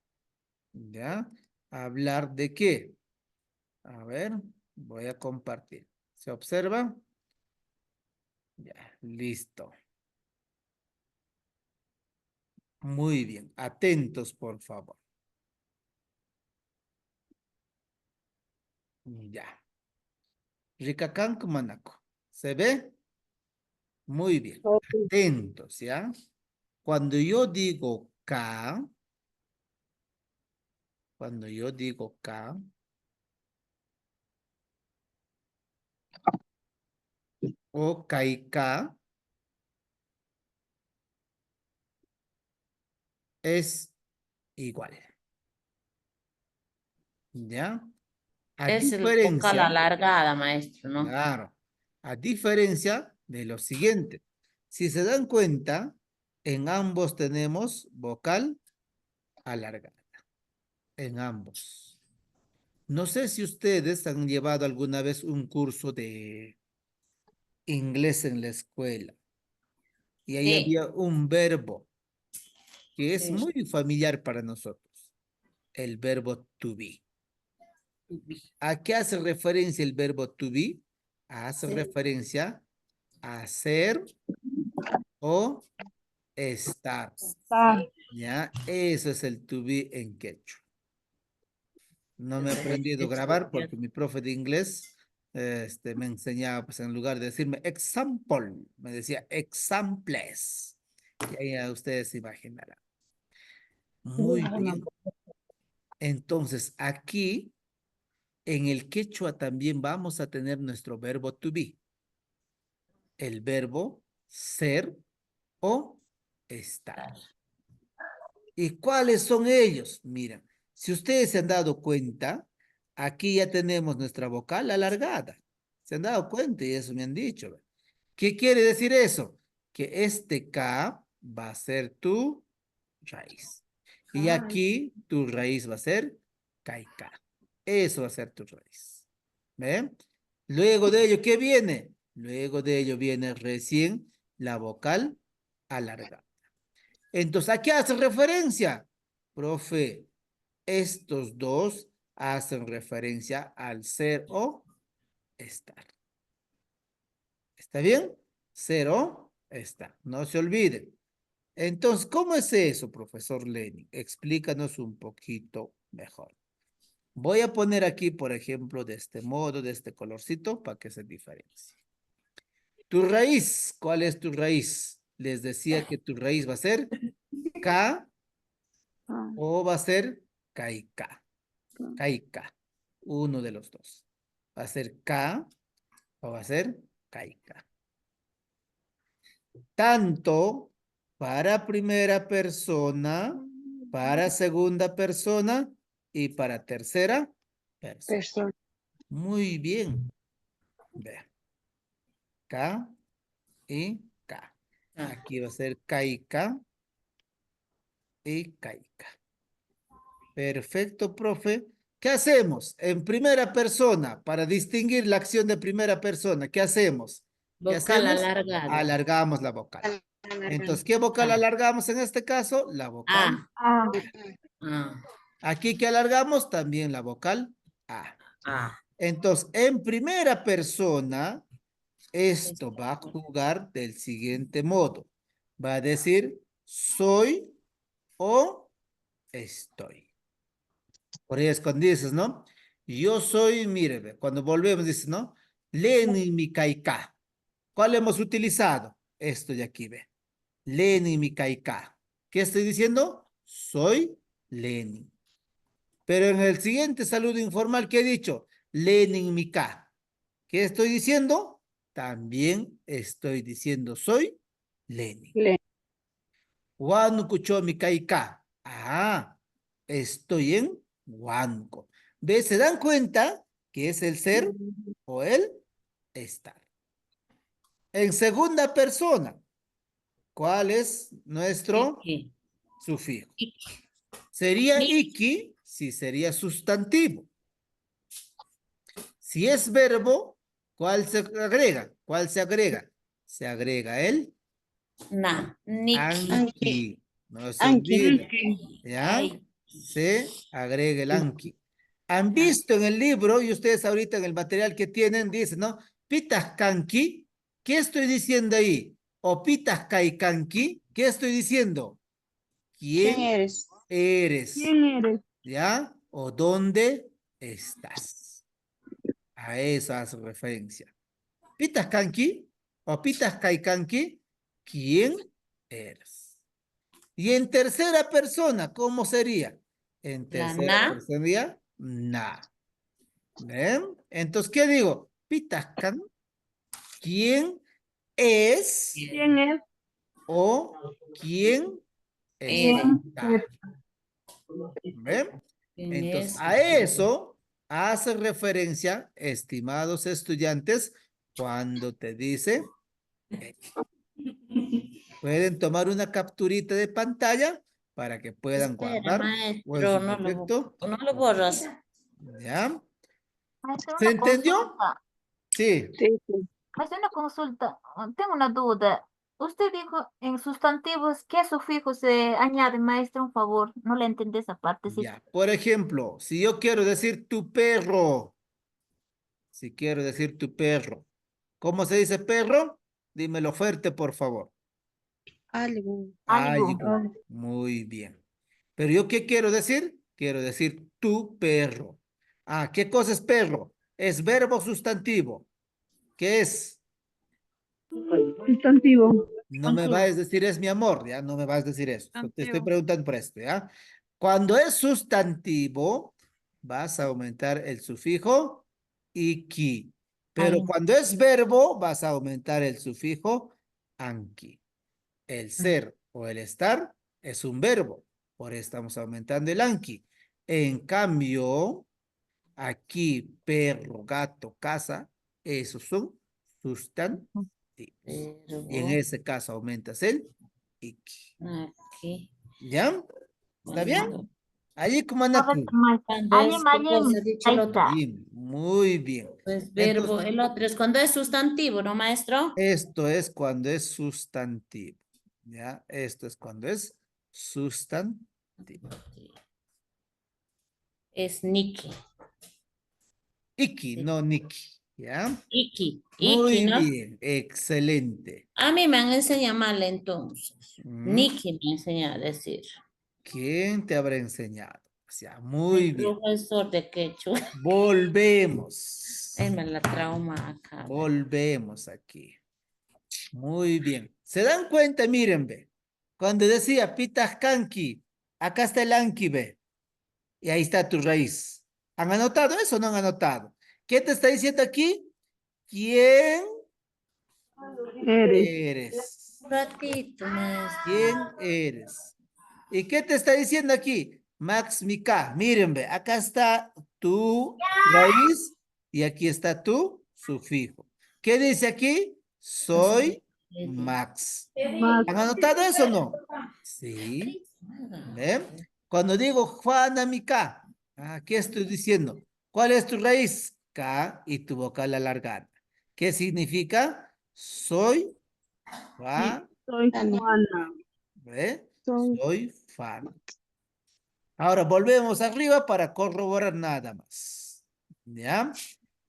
¿Ya? ¿Hablar de qué? A ver, voy a compartir. ¿Se observa? Ya, listo. Muy bien. Atentos, por favor. Ya. Ricacán Manaco. ¿Se ve? Muy bien. Atentos, ¿ya? Cuando yo digo K, o Kaika, es igual. ¿Ya? A Es el vocal diferencia, alargada, maestro, ¿no? claro, a diferencia de lo siguiente. Si se dan cuenta, en ambos tenemos vocal alargada. En ambos. No sé si ustedes han llevado alguna vez un curso de inglés en la escuela. Y ahí Sí. había un verbo que es Sí. muy familiar para nosotros. El verbo to be. ¿A qué hace referencia el verbo to be? Hace referencia a ser o estar. ¿Ya? Eso es el to be en quechua. No me he aprendido a grabar porque mi profe de inglés me enseñaba, pues en lugar de decirme example, me decía examples. Y ahí ya ustedes se imaginarán. Muy bien. Entonces, aquí en el quechua también vamos a tener nuestro verbo to be. El verbo ser o estar. ¿Y cuáles son ellos? Mira, si ustedes se han dado cuenta, aquí ya tenemos nuestra vocal alargada. ¿Se han dado cuenta? Y eso me han dicho. ¿Ve? ¿Qué quiere decir eso? Que este K va a ser tu raíz. Y aquí tu raíz va a ser K. Eso va a ser tu raíz. ¿Ven? Luego de ello, ¿qué viene? Luego de ello viene recién la vocal alargada. Entonces, ¿a qué hace referencia? Profe, estos dos hacen referencia al ser o estar. ¿Está bien? Ser o estar. No se olviden. Entonces, ¿cómo es eso, profesor Lenin? Explícanos un poquito mejor. Voy a poner aquí, por ejemplo, de este modo, de este colorcito, para que se diferencie. Tu raíz, ¿cuál es tu raíz? Les decía que tu raíz va a ser K o va a ser Kaika. Kaika. Uno de los dos. Va a ser K o va a ser Kaika. Tanto para primera persona, para segunda persona y para tercera persona. Muy bien. Vean. K y K. Aquí va a ser Kaika y Kaika. Perfecto, profe. ¿Qué hacemos? En primera persona, para distinguir la acción de primera persona, ¿qué hacemos? ¿Qué Vocal hacemos? alargado. Alargamos la vocal. Entonces, ¿qué vocal Ah. alargamos en este caso? La vocal. Ah. A. Ah. Aquí que alargamos también la vocal A. Ah. Entonces, en primera persona, esto va a jugar del siguiente modo. Va a decir soy o estoy. Por ahí es cuando dices, ¿no? Yo soy, mire, ve, cuando volvemos, dices, ¿no? Lenin Mikaika. ¿Cuál hemos utilizado? Esto de aquí, ve. Lenin Mikaika. ¿Qué estoy diciendo? Soy Lenin. Pero en el siguiente saludo informal, ¿qué he dicho? Lenin Mika. ¿Qué estoy diciendo? También estoy diciendo soy Lenin. Huánuco Mikaika. Ah, estoy en Huánuco. ¿Ves? ¿Se dan cuenta que es el ser o el estar? En segunda persona, ¿cuál es nuestro Iki. sufijo? Iki. Sería Iki. iki, si sería sustantivo. Si es verbo, ¿cuál se agrega? ¿Cuál se agrega? Se agrega el Na. Niki. anki. No se Anki. olvide. ¿Ya? Ay. Se agrega el anki. Han visto en el libro, y ustedes ahorita en el material que tienen, dicen, ¿no? Pitas kanki. ¿Qué estoy diciendo ahí? O pitas kaikanki. ¿Qué estoy diciendo? ¿Quién eres? eres? ¿Quién eres? ¿Ya? ¿O dónde estás? A eso hace referencia. Pitas kanki o pitas kaikanki. ¿Quién eres? Y en tercera persona, ¿cómo sería? En La tercera na. persona sería na. ¿Ven? Entonces, ¿qué digo? Pitascan. ¿Quién es? ¿Quién es? O ¿quién Eres. está? ¿Ven? ¿Quién Entonces, es? a eso hace referencia, estimados estudiantes, cuando te dice, pueden tomar una capturita de pantalla para que puedan Espera, guardar o en maestro, su no defecto. no lo borras. ¿Ya? Maestra, ¿Se una entendió? consulta. Sí. Sí, sí. Maestra, una consulta. Tengo una duda. Usted dijo en sustantivos, ¿qué sufijo se añade, maestra? Un favor, no le entendí esa parte. Sí. Ya. Por ejemplo, si yo quiero decir tu perro, si quiero decir tu perro, ¿cómo se dice perro? Dímelo fuerte, por favor. Algo. Algo. Muy bien. Pero yo, ¿qué quiero decir? Quiero decir tu perro. Ah, ¿qué cosa es perro? Es verbo sustantivo. ¿Qué es? Sustantivo. No me vas a decir es mi amor, ¿ya? No me vas a decir eso. Te estoy preguntando por esto, ¿ya? Cuando es sustantivo, vas a aumentar el sufijo iki. Pero Ahí. cuando es verbo, vas a aumentar el sufijo anki. El ser o el estar es un verbo. Por eso estamos aumentando el anki. En cambio, aquí perro, gato, casa, esos son sustantivos. Y en Verbo. ese caso aumentas el iki. Aquí. ¿Ya? ¿Está bien? Cuando- Allí como Correcto, anaku. maestra. Cuando es, ¿qué cosa ha dicho el Ahí otro? está. Bien, muy bien. Pues verbo, Entonces, el otro es cuando es sustantivo, ¿no, maestro? esto es cuando es sustantivo. ¿Ya? Esto es cuando es sustantivo. Es Niki. Iki, Sí. no Niki. ¿Ya? Iki. Muy Iki, ¿no? bien, excelente. A mí me han enseñado mal entonces. Mm, Niki me enseñó a decir. ¿Quién te habrá enseñado? O sea, El muy bien. profesor de quechua. Volvemos. Él me la trauma acá. Volvemos aquí. Muy bien. ¿Se dan cuenta? Miren, ve. Cuando decía Pitaskanki, acá está el anki, ve. Y ahí está tu raíz. ¿Han anotado eso o no han anotado? ¿Qué te está diciendo aquí? ¿Quién Eres. eres? Un ratito, maestro. ¿Quién eres? ¿Y qué te está diciendo aquí? Max Mika. Miren, ve. Acá está tu raíz y aquí está tu sufijo. ¿Qué dice aquí? Soy Max. Más. ¿Han anotado eso o no? Sí. ¿Ven? Cuando digo Juana Mica, ¿Qué estoy diciendo? ¿Cuál es tu raíz? K y tu vocal alargada. ¿Qué significa? Soy Juan. Soy Ana. Juana. ¿Ve? Soy Soy fan. Ahora volvemos arriba para corroborar nada más. ¿Ya?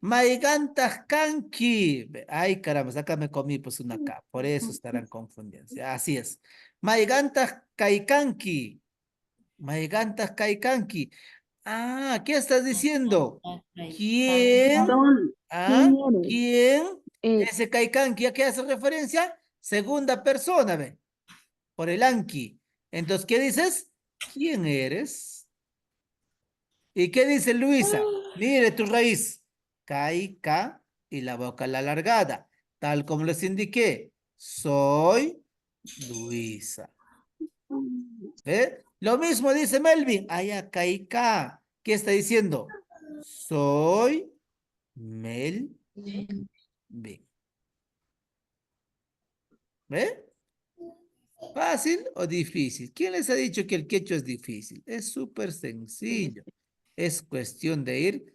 Maigantas kanki. Ay, caramba, acá me comí pues una K. Por eso estarán confundiendo. Así es. Maigantas kaikanki. Maigantas kaikanki. ¿Qué estás diciendo? ¿Quién? Son. ¿Quién eres? ¿Quién? Es. Ese kaikanki, ¿a qué hace referencia? Segunda persona, ve. Por el anki. Entonces, ¿qué dices? ¿Quién eres? ¿Y qué dice Luisa? Mire tu raíz. Kai, ka y la vocal alargada. Tal como les indiqué. Soy Luisa. ¿Ve? Lo mismo dice Melvin. Allá, kai, ka. ¿Qué está diciendo? Soy Melvin. ¿Ve? ¿Fácil o difícil? ¿Quién les ha dicho que el quechua es difícil? Es súper sencillo. Es cuestión de ir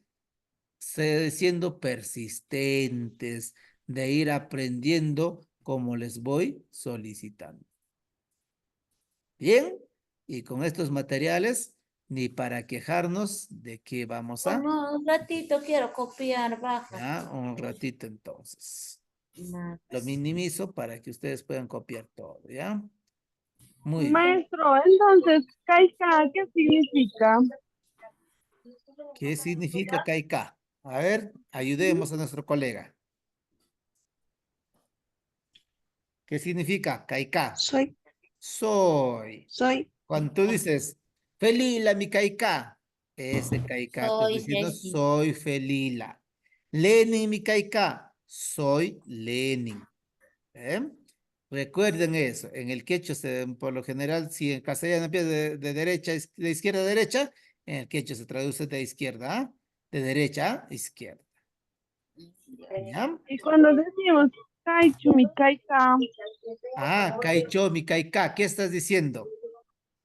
siendo persistentes, de ir aprendiendo como les voy solicitando. Bien, y con estos materiales, ni para quejarnos de que vamos a... No, un ratito quiero copiar, baja. Ya, un ratito entonces. Nada. Lo minimizo para que ustedes puedan copiar todo, ¿ya? Muy bien. Maestro, entonces, Kaika, ¿qué significa? ¿Qué significa Kaika? A ver, ayudemos a nuestro colega. ¿Qué significa Kaika? Soy. Soy. Soy. Cuando tú dices, Felila, mi Kaika, ese Kaika, tú Soy diciendo, Jessie. soy Felila. Lenin, mi Kaika, soy Lenin. ¿Eh? Recuerden eso, en el quechua, por lo general, si en castellano empieza de derecha, de izquierda a derecha, en el quechua se traduce de izquierda, de derecha a izquierda. ¿Ya? Y cuando decimos Kaichu, mi Kaika, Kaicho, mi Kaika, ¿qué estás diciendo?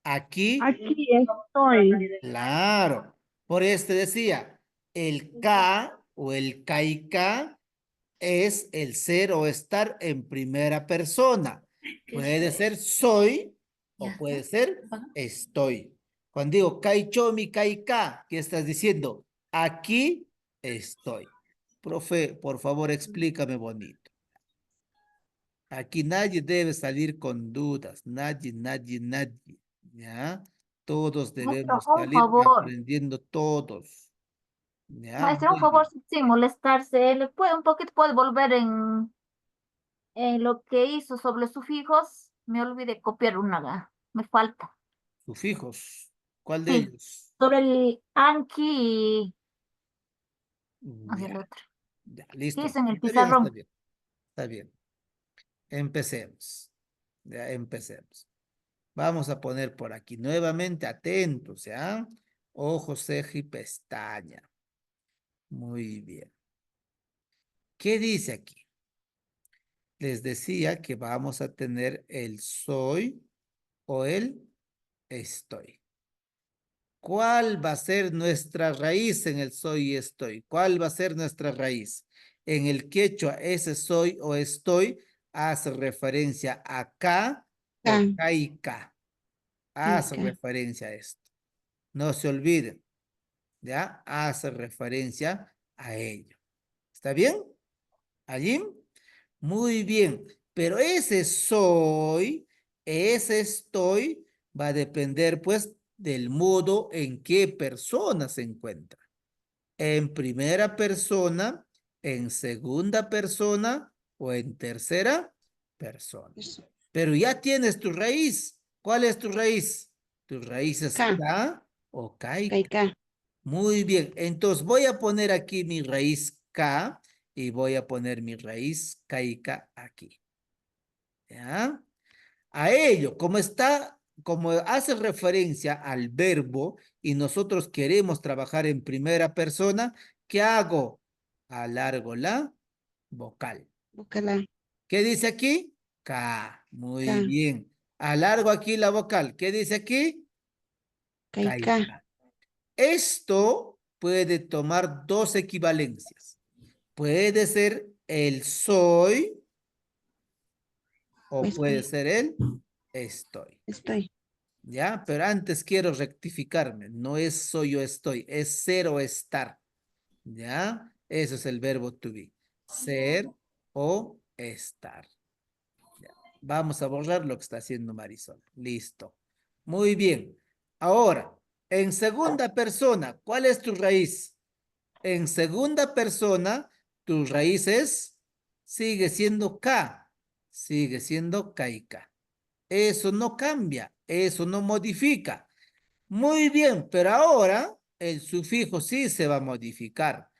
Aquí, aquí estoy. claro. Por este decía, el K o el Kaika es el ser o estar en primera persona. Puede ser soy o puede ser estoy. Cuando digo Kaicho, mi Kaika, ¿qué estás diciendo? Aquí estoy. Profe, por favor, explícame bonito. Aquí nadie debe salir con dudas. Nadie. ¿Ya? Todos Maestro, debemos un salir favor. aprendiendo todos. ¿Ya? Maestro, un Muy favor, bien. sin molestarse. ¿Le puede un poquito puede volver en lo que hizo sobre sufijos? Me olvidé copiar una. Me falta. Sufijos. ¿Cuál de Sí, ellos? sobre el anki y hacia el Ya, otro. ya, ¿Qué listo. hizo en el Está bien, está pizarrón? bien. Está bien. Empecemos. Ya, empecemos. Vamos a poner por aquí nuevamente atentos, ¿ya? Ojo, ceja y pestaña. Muy bien. ¿Qué dice aquí? Les decía que vamos a tener el soy o el estoy. ¿Cuál va a ser nuestra raíz en el soy y estoy? ¿Cuál va a ser nuestra raíz? En el quechua, ese soy o estoy hace referencia a ka o Ka. kaika. Hace Kaika. referencia a esto. No se olviden, ¿ya? Hace referencia a ello. ¿Está bien? ¿Allí? Muy bien. Pero ese soy, ese estoy, va a depender, pues, del modo en que persona se encuentra. En primera persona, en segunda persona o en tercera persona. Eso. Pero ya tienes tu raíz. ¿Cuál es tu raíz? Tu raíz es Ka. K o Kaika. Kaika. Muy bien. Entonces voy a poner aquí mi raíz K y voy a poner mi raíz Kaika aquí. ¿Ya? A ello, como hace referencia al verbo y nosotros queremos trabajar en primera persona, ¿qué hago? Alargo la vocal. Búscala. ¿Qué dice aquí? K. Muy Ka. bien. Alargo aquí la vocal. ¿Qué dice aquí? Kaika. Kaika. Esto puede tomar dos equivalencias. Puede ser el soy o puede ser el estoy. Estoy. ¿Ya? Pero antes quiero rectificarme. No es soy o estoy, es ser o estar. ¿Ya? Eso es el verbo to be. Ser o estar. Ya. Vamos a borrar lo que está haciendo Marisol. Listo. Muy bien. Ahora, en segunda persona, ¿cuál es tu raíz? En segunda persona, tu raíz sigue siendo K. Sigue siendo Kaika. Eso no cambia, eso no modifica. Muy bien, pero ahora el sufijo sí se va a modificar.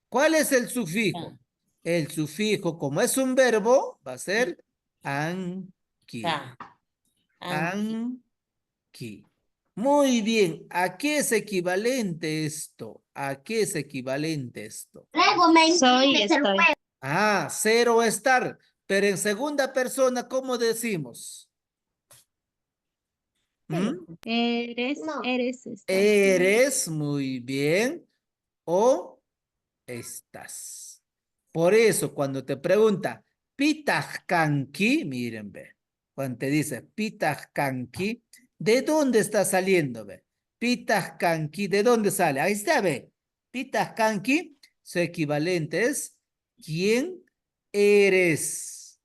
¿Cuál es el sufijo? El sufijo, como es un verbo, va a ser anki. Ka. Anki. Muy bien, ¿a qué es equivalente esto? ¿A qué es equivalente esto? Soy, estoy. Ah, ser o estar. Pero en segunda persona, ¿cómo decimos? ¿Mm? Eres, eres, estás. Eres, muy bien, o estás. Por eso, cuando te pregunta, pitajkanki, miren, ve. Cuando te dice pitajkanki, ¿de dónde está saliendo, ve? Pitajkanki, ¿de dónde sale? Ahí está, ve. Pitajkanki, su equivalente es ¿quién eres?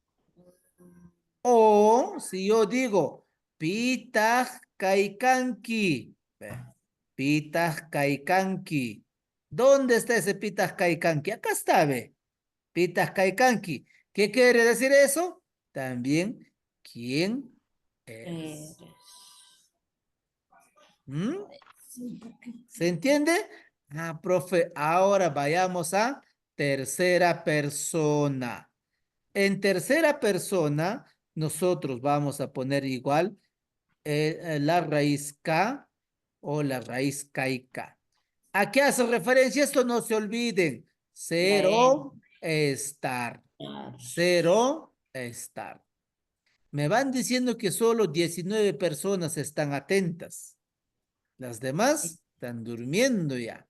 O si yo digo pitajkaikanki, ve. Pitajkaikanki. ¿Dónde está ese pitajkaikanki? Acá está, ve. Pitajkaikanki. ¿Qué quiere decir eso? También, ¿quién eres? ¿Mm? ¿Se entiende? Ah, profe, ahora vayamos a tercera persona. En tercera persona, nosotros vamos a poner igual la raíz K o la raíz KK. ¿A qué hace referencia? Esto no se olviden. Ser o estar. Ser o estar. Me van diciendo que solo 19 personas están atentas. Las demás están durmiendo ya.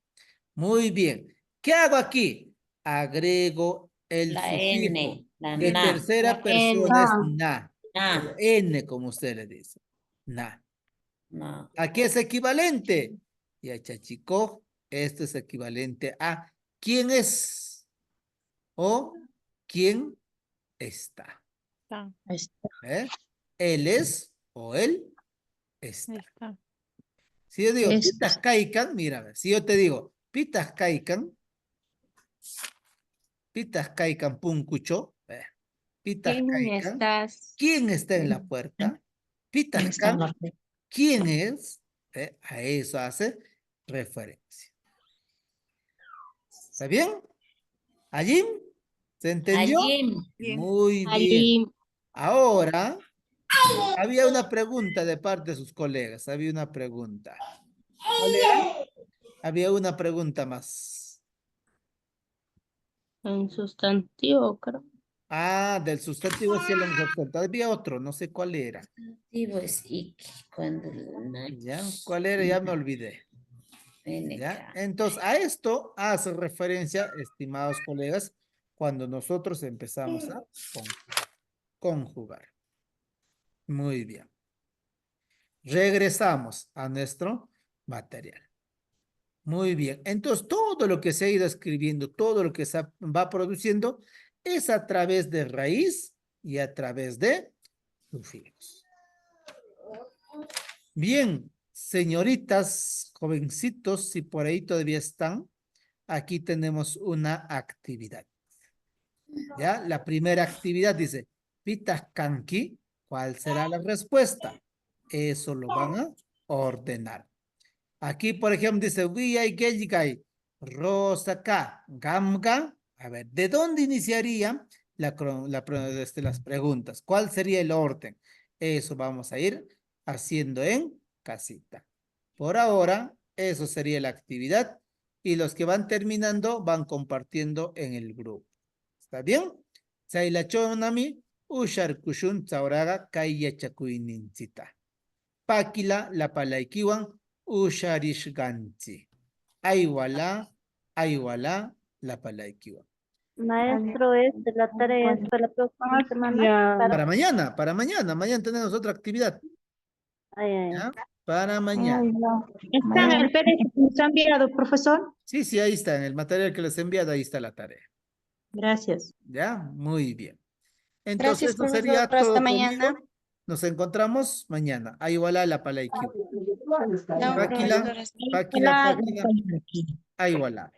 Muy bien. ¿Qué hago aquí? Agrego el La sufijo. N, la De na. tercera persona es na. O N, como usted le dice. Na. No. ¿A qué es equivalente? Ya, chachico, esto es equivalente a ¿quién es? O ¿quién está? ¿Eh? Él es o él está. Si yo digo pitas caican, mira, a ver, si yo te digo pitas caican puncucho, pitas ¿Quién caican, estás? ¿quién está en la puerta? Pitas can, ¿quién es? A eso hace referencia. ¿Está bien? ¿Allí? ¿Se entendió? Allí. Muy bien. Allí. Ahora, había una pregunta de parte de sus colegas. Había una pregunta. ¿Cuál era? Había una pregunta más. En sustantivo, creo. Ah, del sustantivo sí lo hemos absorbido. Había otro, no sé cuál era. Sustantivo es ik. Cuando ¿Ya? ¿Cuál era? Ya me olvidé. ¿Ya? Entonces, a esto hace referencia, estimados colegas, cuando nosotros empezamos a conjugar. Muy bien. Regresamos a nuestro material. Muy bien. Entonces, todo lo que se ha ido escribiendo, todo lo que se va produciendo, es a través de raíz y a través de sufijos. Bien, señoritas, jovencitos, si por ahí todavía están, aquí tenemos una actividad. ¿Ya? La primera actividad dice, pitas kanki, ¿cuál será la respuesta? Eso lo van a ordenar. Aquí, por ejemplo, dice, Wiyay Gelligai, Rosaka, Gamga. A ver, ¿de dónde iniciaría las preguntas? ¿Cuál sería el orden? Eso vamos a ir haciendo en casita. Por ahora, eso sería la actividad. Y los que van terminando van compartiendo en el grupo. ¿Está bien? Sailachonami, Ushar Kushun Tsauraga, Kaya Chakuininchita. Pakila, la palaikiwan, Usharishganchi. Aiwala, aiwala, la palaikiwa. Maestro, la tarea es para la próxima semana. Para mañana. Mañana tenemos otra actividad. Ay, ay, ay. ¿Ya? Para mañana. Está en el PDF que nos ha enviado, profesor. Sí, ahí está. En el material que les he enviado, ahí está la tarea. Gracias. ¿Ya? Muy bien. Gracias, Entonces, eso profesor. sería Hasta todo mañana. conmigo. Nos encontramos mañana. Aiwala, la palaikiwa. Chao, Páquila, profesor. páquila, páquila. Aiwala.